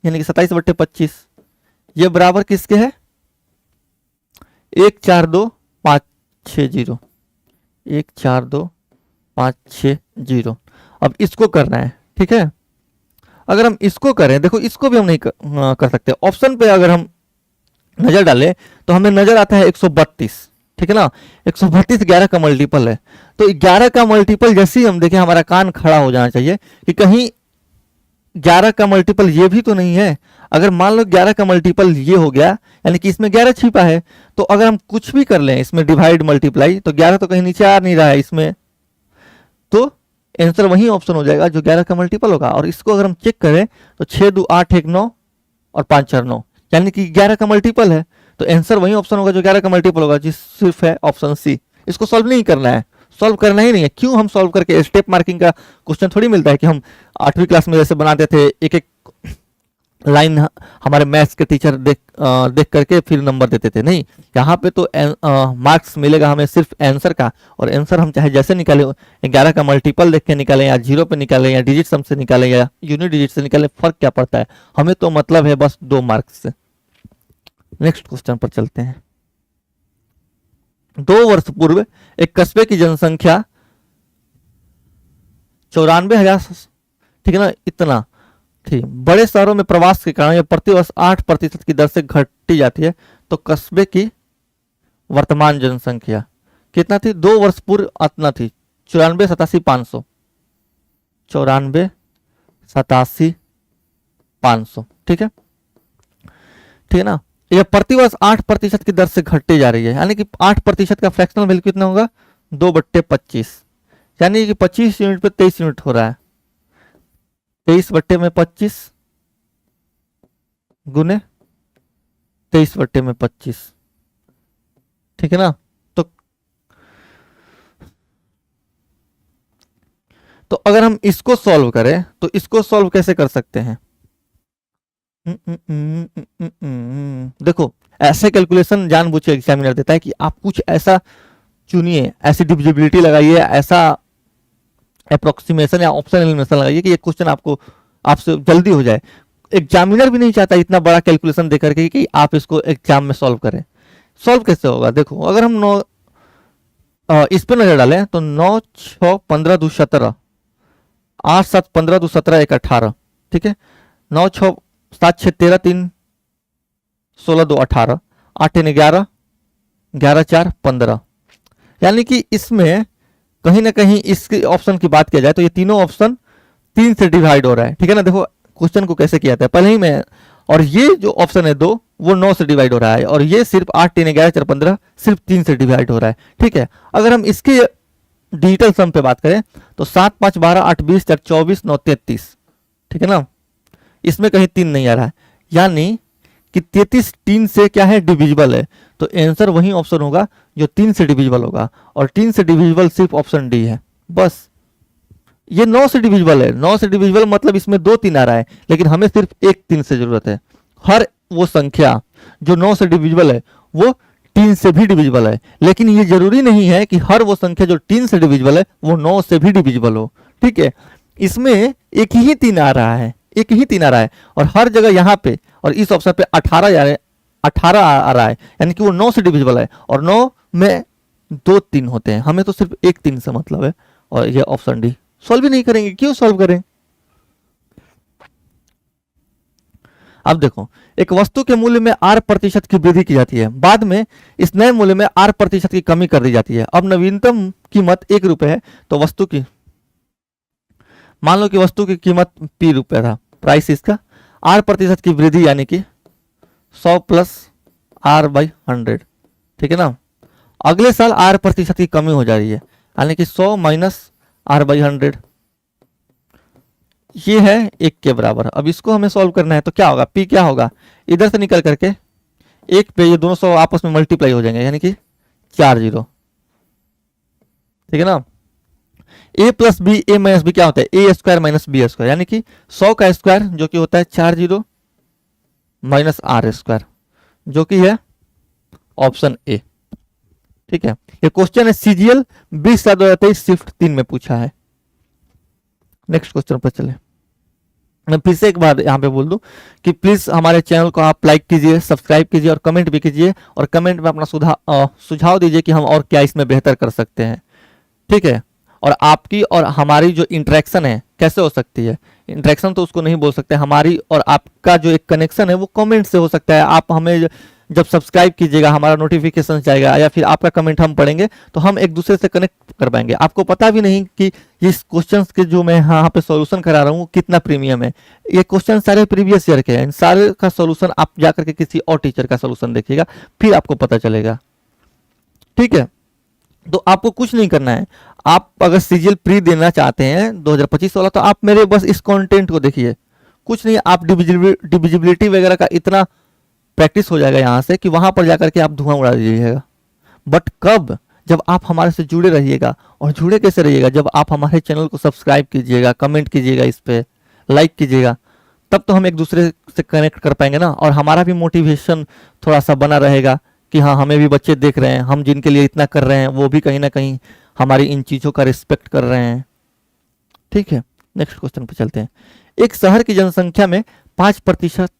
यानी कि 27/25। ये बराबर किसके है, 142560, 142560। अब इसको करना है, ठीक है। अगर हम इसको करें, देखो इसको भी हम नहीं कर सकते। ऑप्शन पे अगर हम नजर डालें तो हमें नजर आता है 132, ठीक है ना। 132 11 का मल्टीपल है, तो 11 का मल्टीपल जैसे ही हम देखें हमारा कान खड़ा हो जाना चाहिए कि कहीं 11 का मल्टीपल ये भी तो नहीं है। अगर मान लो 11 का मल्टीपल ये हो गया, यानी कि इसमें 11 छिपा है, तो अगर हम कुछ भी कर लें इसमें डिवाइड मल्टीप्लाई, तो 11 तो कहीं नीचे आ नहीं रहा है इसमें, तो आंसर वही ऑप्शन हो जाएगा जो 11 का मल्टीपल होगा। और इसको अगर हम चेक करें तो 6 2 8 1 9 और 5 4 9, यानी कि 11 का मल्टीपल है, तो आंसर वही ऑप्शन होगा जो 11 का मल्टीपल होगा, जिस सिर्फ है ऑप्शन सी। इसको सॉल्व नहीं करना है, सॉल्व करना ही नहीं है। क्यों, हम सॉल्व करके स्टेप मार्किंग का क्वेश्चन थोड़ी मिलता है कि हम 8वीं क्लास में जैसे बनाते थे, एक एक लाइन हमारे मैथ्स के टीचर देख करके फिर नंबर देते थे। नहीं, यहाँ पे तो मार्क्स मिलेगा हमें सिर्फ आंसर का, और आंसर हम चाहे जैसे निकालें, 11 का मल्टीपल देख के निकालें, या 0 पे निकालें, या डिजिट सम से निकालें, या यूनिट डिजिट से निकालें, फर्क क्या पड़ता है, हमें तो मतलब है बस 2 मार्क्स से। नेक्स्ट क्वेश्चन पर चलते हैं। 2 वर्ष पूर्व एक कस्बे की जनसंख्या 94,000, ठीक है ना, इतना ठीक। बड़े शहरों में प्रवास के कारण यह प्रतिवर्ष 8% की दर से घटती जाती है, तो कस्बे की वर्तमान जनसंख्या कितना थी, 2 वर्ष पूर्व इतना थी, 94 87 500, 94 87 500, ठीक है, ठीक है ना। यह प्रतिवर्ष 8% की दर से घटती जा रही है, यानी कि 8% का फ्रैक्शनल वैल्यू कितना होगा, 2/25, यानी कि 25 यूनिट पे 23 यूनिट हो रहा है। 23/25 गुने 23/25, ठीक है ना। तो अगर हम इसको सॉल्व करें तो इसको सॉल्व कैसे कर सकते हैं, देखो ऐसे कैलकुलेशन जानबूझ के एग्जामिनर देता है कि आप कुछ ऐसा चुनिए, ऐसी डिविजिबिलिटी लगाइए, ऐसा अप्रोक्सीमेशन या ऑप्शन एलिमिनेशन लगाइए कि ये क्वेश्चन आपको आपसे जल्दी हो जाए। एग्जामिनर भी नहीं चाहता इतना बड़ा कैलकुलेशन दे करके कि आप इसको एग्जाम में सॉल्व करें। सॉल्व कैसे होगा, देखो अगर हम इस पर नजर डालें तो 9 6 15 2 17, 8 7 15 2 17 1 18, ठीक है, 9 6 7 6 13 3 16 2 18, 8 3 11 11 4 15, यानी कि इसमें कहीं ना कहीं इस ऑप्शन की बात किया जाए तो ये तीनों ऑप्शन 3 से डिवाइड हो रहा है, ठीक है ना। देखो क्वेश्चन को कैसे किया था पहले ही मैं, और ये जो ऑप्शन है 2 वो 9 से डिवाइड हो रहा है, और ये सिर्फ 8 3 11 4 15 सिर्फ 3 से डिवाइड हो रहा है, ठीक है। अगर हम इसके डिजिटल सम पे बात करें तो 7 5 12 8 20 4 24 9 33, ठीक है ना, इसमें कहीं 3 नहीं आ रहा है, यानी कि 33 3 से क्या है, डिविजिबल है, तो आंसर वही ऑप्शन होगा जो 3 से डिविजिबल होगा, और 3 से डिविजिबल सिर्फ ऑप्शन डी है बस। ये 9 से डिविजिबल है, 9 से डिविजिबल मतलब इसमें 2 3 आ रहा है, लेकिन हमें सिर्फ 1 3 से जरूरत है। हर वो संख्या जो 9 से डिविजिबल है वो 3 से भी डिविजिबल है, लेकिन ये जरूरी नहीं है कि हर वो संख्या जो 3 से डिविजिबल है वो 9 से भी डिविजिबल हो, ठीक है। इसमें एक ही 3 आ रहा है, एक ही 3 आ रहा है, और हर जगह यहाँ पे और इस ऑप्शन पे 18 आ रहे 18 आ रहा है, यानी कि वो 9 से डिविजिबल है, और 9 में 2 3 होते हैं, हमें तो सिर्फ एक 3 से मतलब है, और ये ऑप्शन डी। सॉल्व भी नहीं करेंगे, क्यों सॉल्व करें। अब देखो, एक वस्तु के मूल्य में R% की वृद्धि की जाती है, बाद में इस नए मूल्य में R% की कमी कर दी जाती है। अब नवीनतम कीमत 1 रुपए है, तो वस्तु की, मान लो कि वस्तु की कीमत P रुपए था, प्राइस इसका, R% की वृद्धि यानी कि 100 प्लस R/100, ठीक है ना। अगले साल R% की कमी हो जा रही है, यानी कि 100 माइनस R/100, ये है 1 के बराबर। अब इसको हमें सॉल्व करना है, तो क्या होगा, P क्या होगा, इधर से निकल करके 1 पे ये दोनों 100 आपस में मल्टीप्लाई हो जाएंगे, यानी कि 4 0, ठीक है ना। a plus B, A minus B क्या होता है, A square minus B square, यानी कि 100 का स्क्वायर जो कि होता है 4 0 माइनस R स्क्वायर, जो कि है ऑप्शन ए, ठीक है। ये क्वेश्चन है CGL 20/2023 शिफ्ट 3 में पूछा है। नेक्स्ट क्वेश्चन पर चले। मैं फिर से एक बार यहाँ पे बोल दूं कि प्लीज हमारे चैनल को आप लाइक कीजिए, सब्सक्राइब कीजिए और कमेंट भी कीजिए, और कमेंट में अपना सुझाव दीजिए कि हम और क्या इसमें बेहतर कर सकते हैं, ठीक है। और आपकी और हमारी जो इंटरेक्शन है कैसे हो सकती है, इंटरेक्शन तो उसको नहीं बोल सकते, हमारी और आपका जो एक कनेक्शन है वो कमेंट से हो सकता है। आप हमें जब सब्सक्राइब कीजिएगा, हमारा नोटिफिकेशन जाएगा, या फिर आपका कमेंट हम पढ़ेंगे, तो हम एक दूसरे से कनेक्ट कर पाएंगे। आपको पता भी नहीं कि इस क्वेश्चंस के जो मैं यहाँ पे सॉल्यूशन करा रहा हूँ कितना प्रीमियम है। ये क्वेश्चन सारे प्रीवियस ईयर के हैं, इन सारे का सॉल्यूशन आप जाकर के किसी और टीचर का सॉल्यूशन देखिएगा, फिर आपको पता चलेगा, ठीक है। तो आपको कुछ नहीं करना है, आप अगर CGL प्री देना चाहते हैं 2025 वाला, तो आप मेरे बस इस कंटेंट को देखिए, कुछ नहीं, आप डिविजिबिलिटी वगैरह का इतना प्रैक्टिस हो जाएगा यहाँ से कि वहां पर जाकर के आप धुआं उड़ा दीजिएगा। बट कब, जब आप हमारे से जुड़े रहिएगा, और जुड़े कैसे रहिएगा, जब आप हमारे चैनल को सब्सक्राइब कीजिएगा, कमेंट कीजिएगा, इस पे लाइक कीजिएगा, तब तो हम एक दूसरे से कनेक्ट कर पाएंगे ना, और हमारा भी मोटिवेशन थोड़ा सा बना रहेगा कि हाँ, हमें भी बच्चे देख रहे हैं, हम जिनके लिए इतना कर रहे हैं वो भी कहीं ना कहीं हमारी इन चीज़ों का रिस्पेक्ट कर रहे हैं, ठीक है। नेक्स्ट क्वेश्चन पे चलते हैं। एक शहर की जनसंख्या में 5%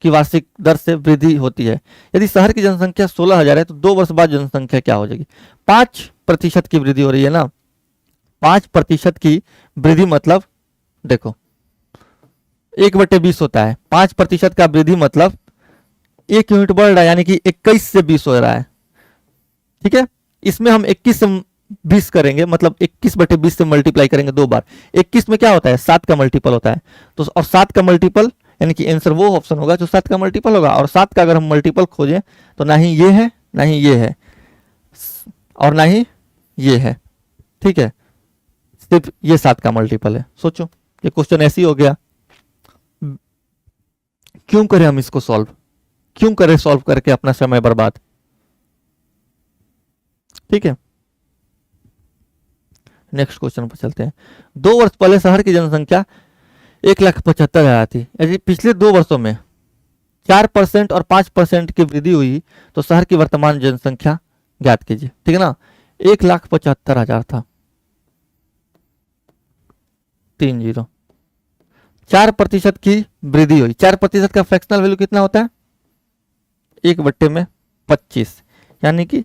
की वार्षिक दर से वृद्धि होती है। यदि शहर की जनसंख्या 16,000 है, तो 2 वर्ष बाद जनसंख्या क्या हो जाएगी। 5% की वृद्धि हो रही है ना, 5% की वृद्धि मतलब देखो 1/20 होता है, 5% का वृद्धि मतलब 1 यूनिट बढ़ रहा है, यानी कि 21 से 20 हो रहा है, ठीक है। इसमें हम 21 से 20 करेंगे, मतलब 21/20 से मल्टीप्लाई करेंगे 2 बार। 21 में क्या होता है, 7 का मल्टीपल होता है, तो और 7 का मल्टीपल यानी कि आंसर वो ऑप्शन होगा जो 7 का मल्टीपल होगा। और 7 का अगर हम मल्टीपल खोजें तो ना ही ये है, ना ही ये है, और ना ही ये है, ठीक है, सिर्फ ये 7 का मल्टीपल है। सोचो, ये क्वेश्चन ऐसे ही हो गया। क्यों करें हम इसको सॉल्व, क्यों करें सॉल्व करके अपना समय बर्बाद, ठीक है। नेक्स्ट क्वेश्चन पर चलते हैं। 2 वर्ष पहले शहर की जनसंख्या 1,75,000 थी। यदि पिछले 2 वर्षों में 4% और 5% की वृद्धि हुई, तो शहर की वर्तमान जनसंख्या ज्ञात कीजिए, ठीक है ना। 1,75,000 था, 30, 4% की वृद्धि हुई। 4% का फ्रैक्शनल वैल्यू कितना होता है, 1/25, यानी कि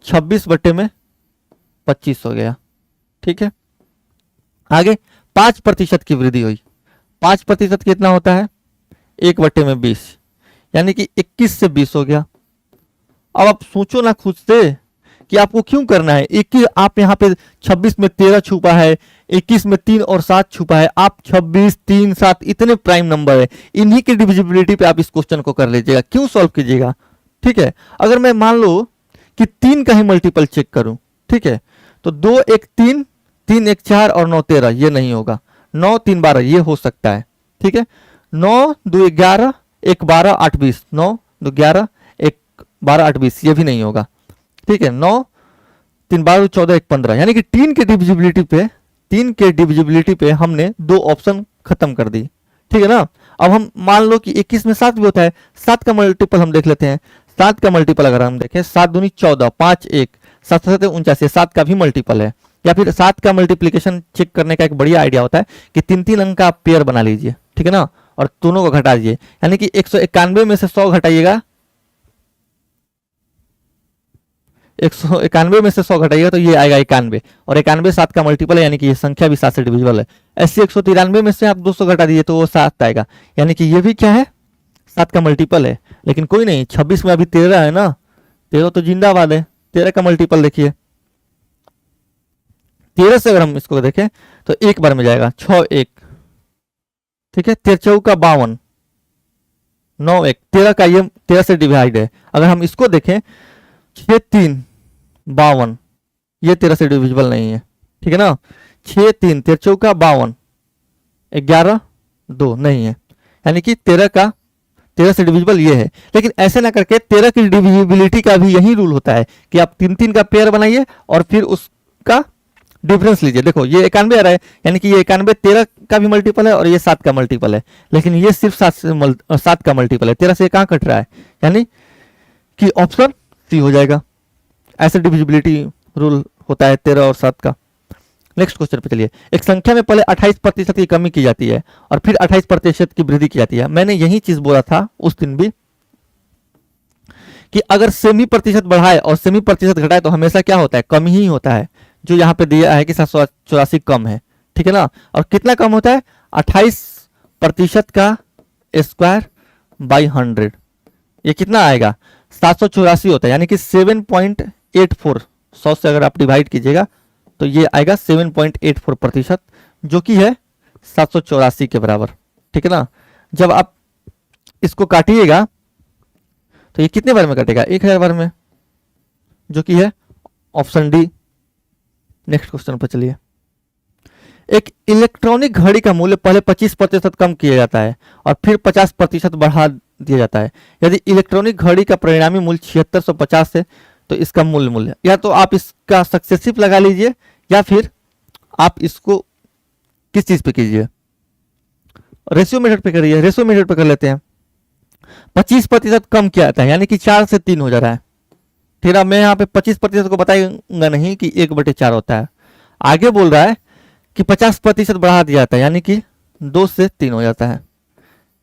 26/25 हो गया, ठीक है। आगे 5% की वृद्धि हुई, 5% कितना होता है, 1/20, यानी कि 21 से 20 हो गया। अब आप सोचो ना खुद से कि आपको क्यों करना है। 21, आप यहाँ पे 26 में 13 छुपा है, 21 में 3 और 7 छुपा है, आप 26, 3, 7 इतने प्राइम नंबर है, इन्हीं की डिविजिबिलिटी पे आप इस क्वेश्चन को कर लीजिएगा, क्यों सॉल्व कीजिएगा, ठीक है। अगर मैं मान लो कि 3 का ही मल्टीपल चेक करूं, ठीक है, तो 2 1 3, 3 1 4 और 9 13, ये नहीं होगा। 9 3 12 ये हो सकता है, ठीक है। 9 2 11, 1 12 8 20, 9 2 11, 1 12 8 20 ये भी नहीं होगा, ठीक है। 9 3 12 14 1 15, यानी कि 3 के डिविजिबिलिटी पे हमने 2 ऑप्शन खत्म कर दी, ठीक है ना। अब हम मान लो कि 21 में 7 भी होता है, 7 का मल्टीपल हम देख लेते हैं। 7 का मल्टीपल अगर हम देखें, 7 दूनी 14, 5 1, 7 7 49, 7 का भी मल्टीपल है। या फिर 7 का मल्टीप्लिकेशन चेक करने का एक बढ़िया आइडिया होता है कि 3 3 अंक का आप पेयर बना लीजिए, ठीक है ना, और दोनों को घटा दीजिए, यानी कि 191 में से 100 घटाइएगा, 191 में से 100 घटाइएगा तो ये आएगा 91, और 91 7 का मल्टीपल है, यानी कि ये संख्या भी 7 से डिविजिबल है। ऐसे 193 में से आप 200 घटा दीजिए तो वो 7 आएगा, यानी कि ये भी क्या है, 7 का मल्टीपल है। लेकिन कोई नहीं, 26 में अभी 13 है ना, 13 तो जिंदाबाद है, 13 का मल्टीपल देखिए, 13 से अगर हम इसको देखें तो एक बार में जाएगा 6 1, ठीक है, 13 का 52, 9 1, 13 का ये 13 से डिवाइड है। अगर हम इसको देखें 6 3 52, ये 13 से डिविजिबल नहीं है, ठीक है ना, 6 3, 13 का 52, 11 2 नहीं है, यानी कि 13 से डिविजिबल ये है। लेकिन ऐसे ना करके 13 की डिविजिबिलिटी का भी यही रूल होता है कि आप 3 का पेयर बनाइए और फिर उसका डिफरेंस लीजिए। देखो ये 91 आ रहा है, यानी कि ये 91 13 का भी मल्टीपल है और ये 7 का मल्टीपल है, लेकिन ये सिर्फ 7 का मल्टीपल है, 13 से कहाँ कट रहा है, यानी कि ऑप्शन सी हो जाएगा। ऐसे डिविजिबिलिटी रूल होता है 13 और 7 का। नेक्स्ट क्वेश्चन पे चलिए। एक संख्या में पहले 28% की कमी की जाती है और फिर 28% की वृद्धि की जाती है। मैंने यही चीज बोला था उस दिन भी कि अगर सेमी प्रतिशत बढ़ाए और सेमी प्रतिशत घटाए तो हमेशा क्या होता है, कमी ही होता है। जो यहाँ पे दिया है कि 784 कम है, ठीक है ना, और कितना कम होता है, 28% का स्क्वायर बाई 100, ये कितना आएगा, 784 होता है, यानी कि 7.84, 100 से अगर आप डिवाइड कीजिएगा तो ये आएगा 7.84%, जो कि है 784 के बराबर, ठीक है ना। जब आप इसको काटिएगा तो ये कितने बार में कटेगा, 1000 बार में, जो कि है ऑप्शन डी। नेक्स्ट क्वेश्चन पर चलिए। एक इलेक्ट्रॉनिक घड़ी का मूल्य पहले 25% कम किया जाता है और फिर 50% बढ़ा दिया जाता है। यदि इलेक्ट्रॉनिक घड़ी का परिणामी मूल्य 7650 है तो इसका मूल्य या तो आप इसका सक्सेसिव लगा लीजिए या फिर आप इसको किस चीज पे कीजिए, रेशियो मेथड पे करिए। रेशियो मेथड पे कर लेते हैं। 25% कम किया जाता है, यानी कि 4 से 3 हो जा रहा है। ठीक है, मैं यहाँ पे 25% को बताऊंगा नहीं कि 1/4 होता है। आगे बोल रहा है कि 50% बढ़ा दिया जाता है, यानी कि 2 से 3 हो जाता है।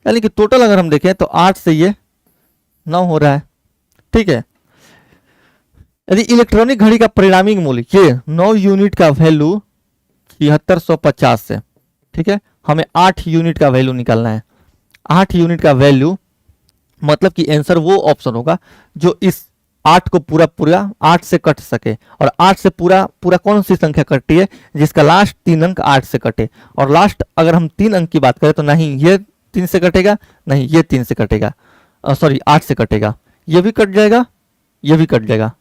यानी कि टोटल अगर हम देखें तो 8 से ये 9 हो रहा है। ठीक है, यदि इलेक्ट्रॉनिक घड़ी का परिणामी मूल्य ये 9 यूनिट का वैल्यू 7650 है, ठीक है, हमें 8 यूनिट का वैल्यू निकालना है। 8 यूनिट का वैल्यू मतलब कि आंसर वो ऑप्शन होगा जो इस 8 को पूरा 8 से कट सके। और 8 से पूरा कौन सी संख्या कटती है जिसका लास्ट 3 अंक 8 से कटे। और लास्ट अगर हम 3 अंक की बात करें तो नहीं ये 3 से कटेगा, नहीं ये 3 से कटेगा, सॉरी 8 से कटेगा, ये भी कट जाएगा, ये भी कट जाएगा।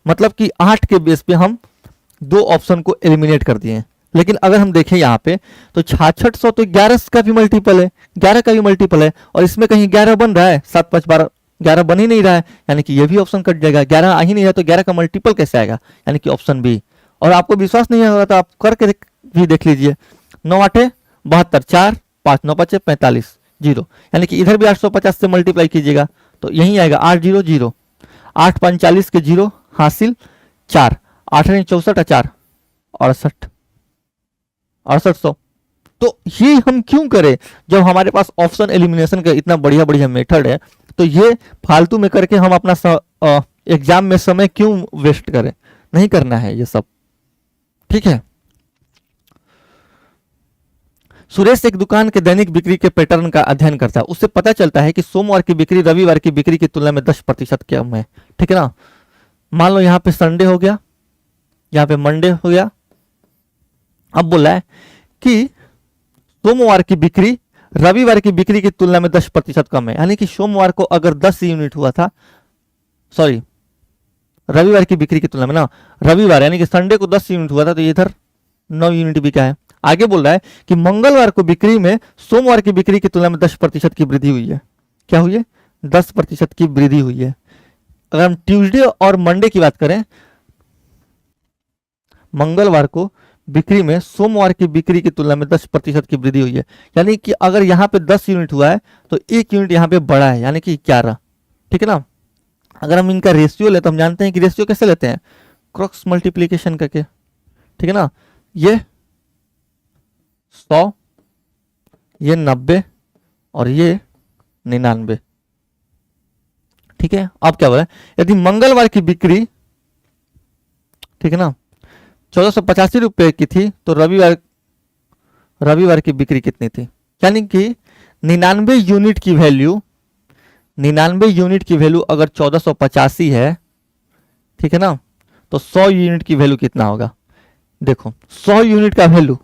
मतलब कि 8 के बेस पे हम 2 ऑप्शन को एलिमिनेट कर दिए। लेकिन अगर हम देखें यहाँ पे तो 6600 तो 11 का भी मल्टीपल है, 11 का भी मल्टीपल है, और इसमें कहीं 11 बन रहा है, 7 5 12, 11 बन ही नहीं रहा है, यानी कि ये भी ऑप्शन कट जाएगा। 11 आ ही नहीं रहा तो 11 का मल्टीपल कैसे आएगा, यानी कि ऑप्शन बी। और आपको विश्वास नहीं होगा तो आप करके भी देख लीजिए। 9 8 72, 4 5 9 5 45 0, यानी कि इधर भी 850 से मल्टीप्लाई कीजिएगा तो यही आएगा 8 0 0, 8 45 के 0 हासिल 4, 8 64 4 6800। तो ये हम क्यों करें जब हमारे पास ऑप्शन एलिमिनेशन का इतना बढ़िया मेथड है। तो ये फालतू में करके हम अपना एग्जाम में समय क्यों वेस्ट करें, नहीं करना है ये सब। ठीक है, सुरेश एक दुकान के दैनिक बिक्री के पैटर्न का अध्ययन करता है। उससे पता चलता है कि सोमवार की बिक्री रविवार की बिक्री की तुलना में 10% कम है। ठीक है ना, मान लो यहाँ पे संडे हो गया, यहाँ पे मंडे हो गया। अब बोला है कि सोमवार की बिक्री रविवार की बिक्री की तुलना में 10% कम है, यानी कि सोमवार को अगर 10 यूनिट हुआ था, सॉरी रविवार की बिक्री की तुलना में ना, रविवार यानी कि संडे को 10 यूनिट हुआ था तो इधर 9 यूनिट बिका है। आगे बोल रहा है कि मंगलवार को बिक्री में सोमवार की बिक्री की तुलना में 10% की वृद्धि हुई है। क्या हुई है, 10% की वृद्धि हुई है। अगर हम ट्यूसडे और मंडे की बात करें, मंगलवार को बिक्री में सोमवार की बिक्री की तुलना में 10% की वृद्धि हुई है। यानी कि अगर यहाँ पे 10 यूनिट हुआ है तो 1 यूनिट यहाँ पे बढ़ा है, यानी कि 11। ठीक है ना, अगर हम इनका रेशियो लेते तो हम जानते हैं कि रेशियो कैसे लेते हैं, क्रॉस मल्टीप्लीकेशन करके। ठीक है ना, ये 100, ये 90 और ये 99। ठीक है, अब क्या बोला, यदि मंगलवार की बिक्री, ठीक है ना, 1485 रुपए की थी तो रविवार की बिक्री कितनी थी, यानी कि 99 यूनिट की वैल्यू अगर 1485 है, ठीक है ना, तो 100 यूनिट की वैल्यू कितना होगा। देखो 100 यूनिट का वैल्यू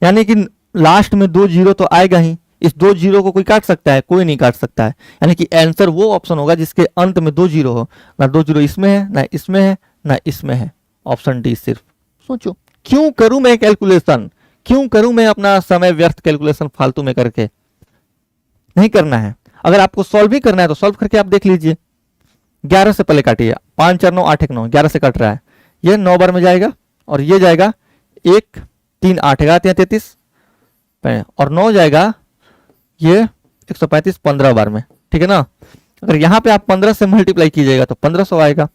यानी कि लास्ट में 2 जीरो तो आएगा ही, इस 2 जीरो को कोई काट सकता है, कोई नहीं काट सकता है, यानी कि आंसर वो ऑप्शन होगा जिसके अंत में 2 जीरो हो, ना 2 जीरो इसमें है, ना इसमें है, ना इसमें है, ऑप्शन डी सिर्फ। सोचो क्यों करूं मैं कैलकुलेशन, क्यों करूं मैं अपना समय व्यर्थ कैलकुलेशन फालतू में करके, नहीं करना है। अगर आपको सॉल्व भी करना है तो सॉल्व करके आप देख लीजिए। 11 से पहले काटिए, 5 4 9 8 1 9, 11 से कट रहा है, ये 9 बार में जाएगा और ये जाएगा 1 3 8 11 33 और 9 जाएगा ये 135 15 बार में, ठीक है ना। अगर यहां पे आप 15 से मल्टीप्लाई कीजिएगा तो 1500 आएगा।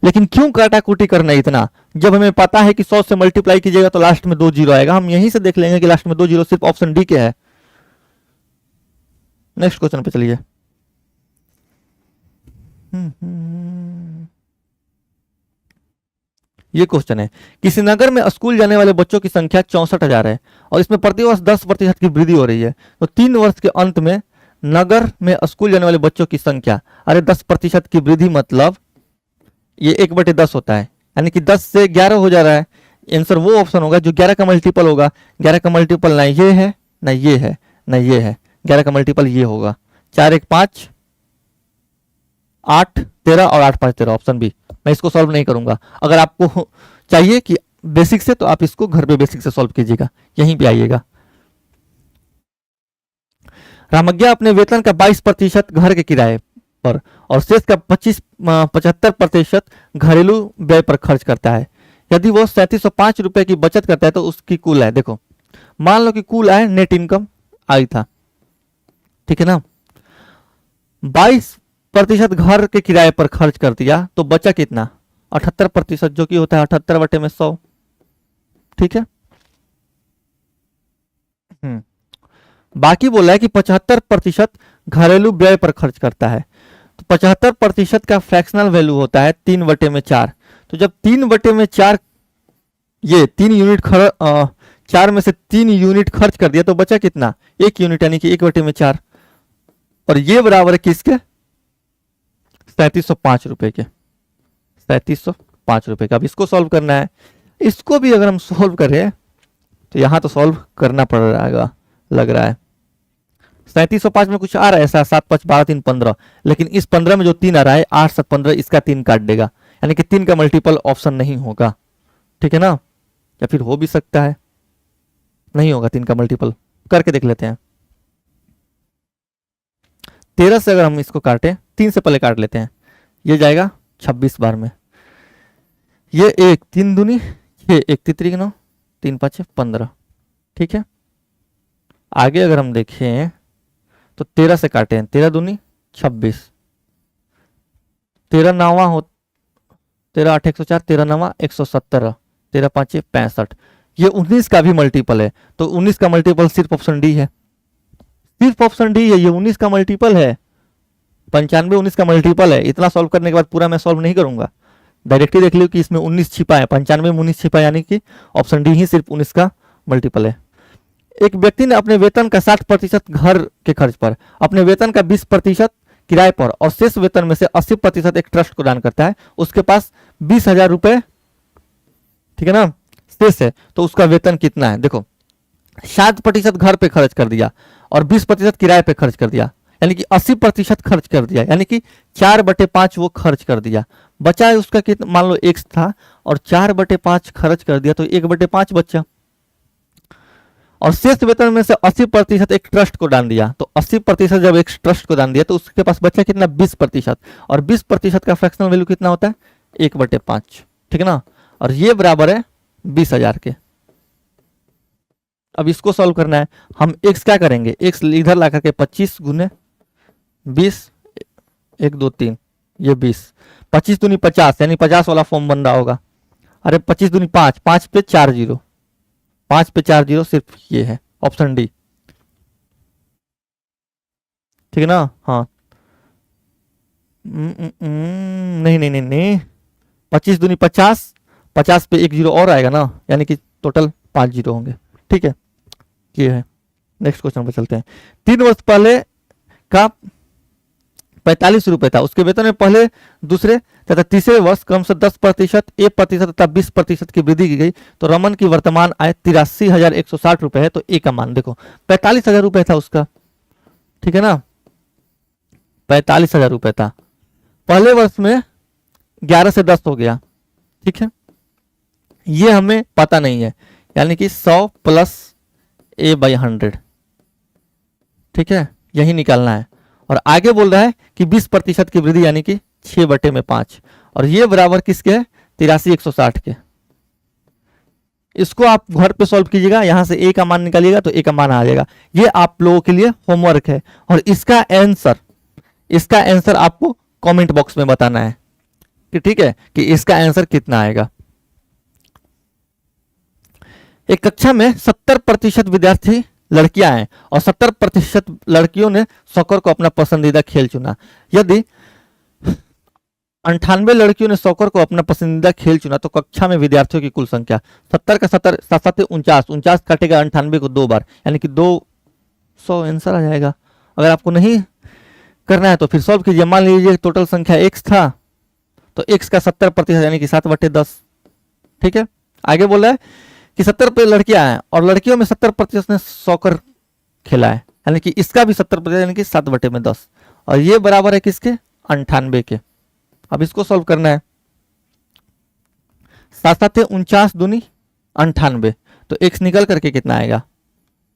लेकिन क्यों काटाकुटी करना है इतना, जब हमें पता है कि 100 से मल्टीप्लाई कीजिएगा तो लास्ट में 2 जीरो आएगा। हम यहीं से देख लेंगे कि लास्ट में 2 जीरो सिर्फ ऑप्शन डी के है। नेक्स्ट क्वेश्चन पे चलिए। ये क्वेश्चन है, किसी नगर में स्कूल जाने वाले बच्चों की संख्या 64,000 है और इसमें प्रतिवर्ष 10% की वृद्धि हो रही है, तो 3 वर्ष के अंत में नगर में स्कूल जाने वाले बच्चों की संख्या, अरे 10% की वृद्धि मतलब ये 1/10 होता है, यानी कि 10 से 11 हो जा रहा है। आंसर वो ऑप्शन होगा जो 11 का मल्टीपल होगा। 11 का मल्टीपल ना ये है, ना ये है, ना ये है, 11 का मल्टीपल ये होगा। 4 1 5 8 13 और 8 5 13, ऑप्शन बी। मैं इसको सॉल्व नहीं करूंगा, अगर आपको चाहिए कि बेसिक से तो आप इसको घर पे बेसिक से सॉल्व कीजिएगा, यहीं पे आइएगा। रामज्ञा अपने वेतन का 22% घर के किराए पर और शेष का 75% घरेलू व्यय पर खर्च करता है। यदि वो 3705 रुपए की बचत करता है तो उसकी कुल आय, देखो मान लो कि कुल आय नेट इनकम आई था, ठीक है ना, 22% घर के किराए पर खर्च कर दिया तो बचा कितना, 78%, जो कि होता है 78/100, ठीक है। बाकी बोला है कि 75% घरेलू व्यय पर खर्च करता है, तो 75% का फ्रैक्शनल वैल्यू होता है 3/4। तो जब 3/4 ये 3 यूनिट 4 में से 3 यूनिट खर्च कर दिया तो बचा कितना, 1 यूनिट, यानी कि 1/4, और ये बराबर है किसके, 3705 रुपए के, 3705 रुपए का। अब इसको सॉल्व करना है, इसको भी अगर हम सॉल्व करें तो यहां तो सॉल्व करना पड़ रहा लग रहा है। 3705 में कुछ आ रहा है ऐसा, 7 5 12 3 15, लेकिन इस 15 में जो 3 आ रहा है 8 7 15, इसका 3 काट देगा, यानी कि 3 का मल्टीपल ऑप्शन नहीं होगा, ठीक है ना, या फिर हो भी सकता है, नहीं होगा 3 का मल्टीपल। करके देख लेते हैं। 13 से अगर हम इसको काटें, 3 से पहले काट लेते हैं, ये जाएगा 26 बार में, ये 1 3 दूनी, ये 1 3 9 3 5 15, ठीक है। आगे अगर हम देखें तो 13 से काटे हैं, 13 दूनी 26, 13 9 हो, 13 8 104, 13 9 117, 13 5 65, ये 19 का भी मल्टीपल है, तो 19 का मल्टीपल सिर्फ ऑप्शन डी है, सिर्फ ऑप्शन डी है, ये 19 का मल्टीपल है, 95 19 का मल्टीपल है। इतना सॉल्व करने के बाद पूरा मैं सॉल्व नहीं करूंगा, डायरेक्टली देख लियो कि इसमें 19 छिपा है, 95 में 19 छिपा है, यानी कि ऑप्शन डी ही सिर्फ 19 का मल्टीपल है। एक व्यक्ति ने अपने वेतन का 60% घर के खर्च पर, अपने वेतन का 20% किराए पर और शेष वेतन में से 80% एक ट्रस्ट को दान करता है। उसके पास 20,000 रुपए, ठीक है ना, शेष है, तो उसका वेतन कितना है। देखो 60% घर पे खर्च कर दिया और 20% किराए पे खर्च कर दिया, यानी कि 80% खर्च कर दिया, यानी कि 4/5 वो खर्च कर दिया। बचा है उसका कितना, मान लो x था और 4/5 खर्च कर दिया तो 1/5 बचा, और शेष वेतन में से 80% एक ट्रस्ट को दान दिया, तो 80% जब एक ट्रस्ट को दान दिया तो उसके पास बचा कितना, 20%, और 20% का फ्रैक्शनल वैल्यू कितना होता है, 1/5, ठीक है ना, और ये बराबर है 20,000 के। अब इसको सॉल्व करना है, हम x क्या करेंगे, x इधर ला करके 25 गुने 20, 1 2 3, ये 20, 25 दूनी 50, यानी 50 वाला फॉर्म बन रहा होगा। अरे 25 दूनी 5, 5 पे 4 जीरो, 5 पे 4 जीरो, सिर्फ ये है ऑप्शन डी। ठीक है ना। हाँ नहीं नहीं नहीं नहीं, 25 दूनी 50, 50 पे एक जीरो और आएगा ना, यानी कि टोटल 5 जीरो होंगे। ठीक है, ये है। नेक्स्ट क्वेश्चन पर चलते हैं। 3 वर्ष पहले का 45 रुपए था, उसके वेतन में पहले, दूसरे तथा तीसरे वर्ष क्रम से 10%, 1% तथा 20% की वृद्धि की गई, तो रमन की वर्तमान आय 83,160 रुपए है। तो ए का मान देखो 45,000 रुपए था उसका, ठीक है ना, 45,000 रुपए था। पहले वर्ष में 11 से 10 हो गया, ठीक है, ये हमें पता नहीं है, यानी कि 100 प्लस A/100, ठीक है, यही निकालना है। और आगे बोल रहा है कि 20% की वृद्धि, यानी कि 6/5, और ये बराबर किसके है, 83,160 के। इसको आप घर पे सॉल्व कीजिएगा, यहां से ए का मान निकालिएगा तो ए का मान आ जाएगा। ये आप लोगों के लिए होमवर्क है, और इसका आंसर आपको कमेंट बॉक्स में बताना है कि ठीक है, कि इसका आंसर कितना आएगा। एक कक्षा में 70% विद्यार्थी लड़कियां हैं और 70% लड़कियों ने सॉकर को अपना पसंदीदा खेल चुना। यदि 98 लड़कियों ने सॉकर को अपना पसंदीदा खेल चुना, तो कक्षा में विद्यार्थियों की कुल संख्या 70 का 70, 7 49, 49 काटेगा 98 को 2 बार, यानी कि 200 आंसर आ जाएगा। अगर आपको नहीं करना है तो फिर सॉल्व कीजिए। मान लीजिए टोटल संख्या x था, तो x का 70% यानी कि 7/10, ठीक है। आगे बोल रहा है कि 70 पे लड़कियां हैं और लड़कियों में 70% ने सॉकर खेला है, यानी कि इसका भी 70%, यानी कि 7/10, और ये बराबर है किसके, 98 के। अब इसको सॉल्व करना है। 7 49 दूनी 98, तो x निकल करके कितना आएगा,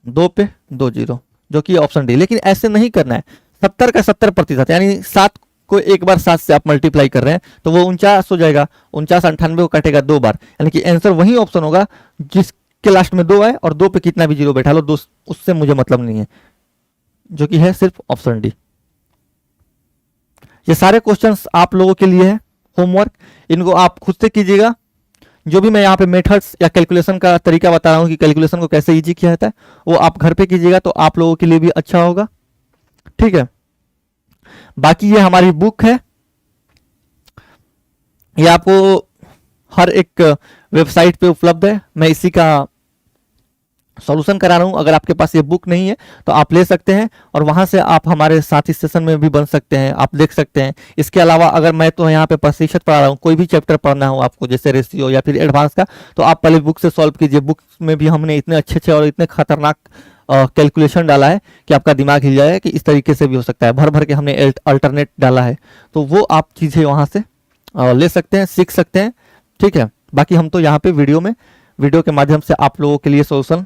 2 पे 2 जीरो, जो कि ऑप्शन डी। लेकिन ऐसे नहीं करना है, 70 का 70%, यानी 7 को एक बार 7 से आप मल्टीप्लाई कर रहे हैं तो वो 49 हो जाएगा, 49 98 को काटेगा 2 बार, यानी कि आंसर वही ऑप्शन होगा जिसके लास्ट में 2 आए, और 2 पे कितना भी जीरो बैठा लो, 2 उससे मुझे मतलब नहीं है, जो कि है सिर्फ ऑप्शन डी। ये सारे क्वेश्चंस आप लोगों के लिए है होमवर्क, इनको आप खुद से कीजिएगा। जो भी मैं यहाँ पे मेथड्स या कैलकुलेशन का तरीका बता रहा हूँ कि कैलकुलेशन को कैसे इजी किया जाता है, वो आप घर पे कीजिएगा तो आप लोगों के लिए भी अच्छा होगा, ठीक है। बाकी ये हमारी बुक है, ये आपको हर एक वेबसाइट पे उपलब्ध है। मैं इसी का सॉल्यूशन करा रहा हूं। अगर आपके पास ये बुक नहीं है तो आप ले सकते हैं, और वहां से आप हमारे साथी सेशन में भी बन सकते हैं, आप देख सकते हैं। इसके अलावा अगर मैं तो यहाँ पे प्रतिशत पढ़ा रहा हूँ, कोई भी चैप्टर पढ़ना हो आपको, जैसे रेशियो या फिर एडवांस का, तो आप पहले बुक से सॉल्व कीजिए। बुक में भी हमने इतने अच्छे और इतने खतरनाक कैलकुलेशन डाला है कि आपका दिमाग हिल जाएगा कि इस तरीके से भी हो सकता है। भर भर के हमने अल्टरनेट डाला है, तो वो आप चीज़ें वहाँ से ले सकते हैं, सीख सकते हैं, ठीक है। बाकी हम तो यहाँ पे वीडियो के माध्यम से आप लोगों के लिए सोल्यूशन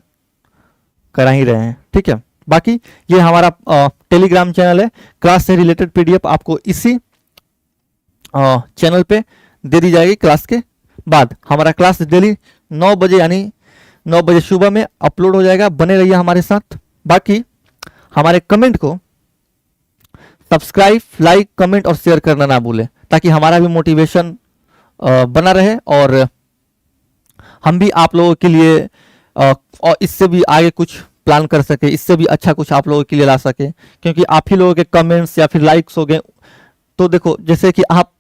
करा ही रहे हैं, ठीक है। बाकी ये हमारा टेलीग्राम चैनल है, क्लास से रिलेटेड PDF आपको इसी चैनल पे दे दी जाएगी। क्लास के बाद हमारा क्लास डेली 9 बजे, यानी 9 बजे सुबह में अपलोड हो जाएगा। बने रहिए हमारे साथ। बाकी हमारे कमेंट को सब्सक्राइब, लाइक, कमेंट और शेयर करना ना भूलें, ताकि हमारा भी मोटिवेशन बना रहे और हम भी आप लोगों के लिए और इससे भी आगे कुछ प्लान कर सके, इससे भी अच्छा कुछ आप लोगों के लिए ला सके। क्योंकि आप ही लोगों के कमेंट्स या फिर लाइक्स हो गए, तो देखो जैसे कि आप,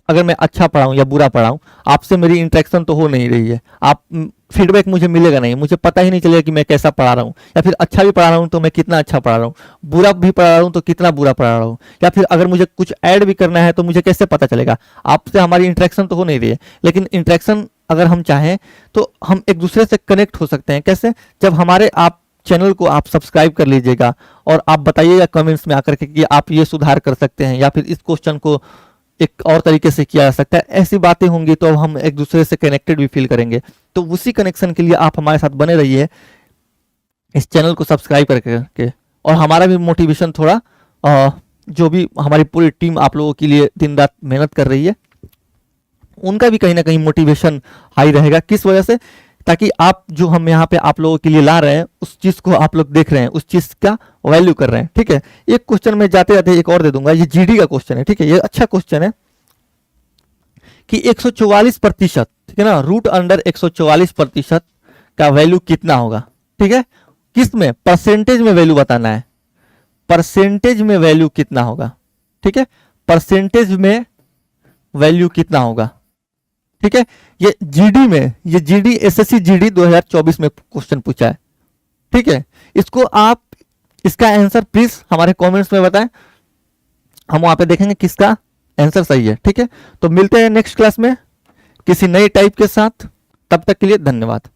अगर मैं अच्छा पढ़ाऊँ या बुरा पढ़ाऊँ, आपसे मेरी इंटरेक्शन तो हो नहीं रही है, आप फीडबैक मुझे मिलेगा नहीं, मुझे पता ही नहीं चलेगा कि मैं कैसा पढ़ा रहा हूँ, या फिर अच्छा भी पढ़ा रहा हूँ तो मैं कितना अच्छा पढ़ा रहा हूँ, बुरा भी पढ़ा रहा हूँ तो कितना बुरा पढ़ा रहा हूँ, या फिर अगर मुझे कुछ ऐड भी करना है तो मुझे कैसे पता चलेगा। आपसे हमारी इंटरेक्शन तो हो नहीं रही है, लेकिन इंटरेक्शन अगर हम चाहें तो हम एक दूसरे से कनेक्ट हो सकते हैं। कैसे? जब हमारे आप चैनल को आप सब्सक्राइब कर लीजिएगा और आप बताइएगा कमेंट्स में आकर के कि आप ये सुधार कर सकते हैं, या फिर इस क्वेश्चन को एक और तरीके से किया जा सकता है। ऐसी बातें होंगी तो हम एक दूसरे से कनेक्टेड भी फील करेंगे। तो उसी कनेक्शन के लिए आप हमारे साथ बने रहिए, इस चैनल को सब्सक्राइब करके। और हमारा भी मोटिवेशन थोड़ा, जो भी हमारी पूरी टीम आप लोगों के लिए दिन रात मेहनत कर रही है, उनका भी कहीं ना कहीं मोटिवेशन हाई रहेगा। किस वजह से? ताकि आप जो हम यहाँ पे आप लोगों के लिए ला रहे हैं, उस चीज को आप लोग देख रहे हैं, उस चीज का वैल्यू कर रहे हैं। ठीक है, एक क्वेश्चन में जाते जाते एक और दे दूंगा, ये जीडी का क्वेश्चन है। ठीक है, ये अच्छा क्वेश्चन है कि 144%, ठीक है ना, रूट अंडर 144% का वैल्यू कितना होगा। ठीक है, किस में? परसेंटेज में वैल्यू बताना है। परसेंटेज में वैल्यू कितना होगा, ठीक है, परसेंटेज में वैल्यू कितना होगा, ठीक है। ये जीडी में, ये जीडी एसएससी जीडी 2024 में क्वेश्चन पूछा है, ठीक है। इसको आप, इसका आंसर प्लीज हमारे कमेंट्स में बताएं, हम वहां पे देखेंगे किसका आंसर सही है, ठीक है। तो मिलते हैं नेक्स्ट क्लास में किसी नए टाइप के साथ, तब तक के लिए धन्यवाद।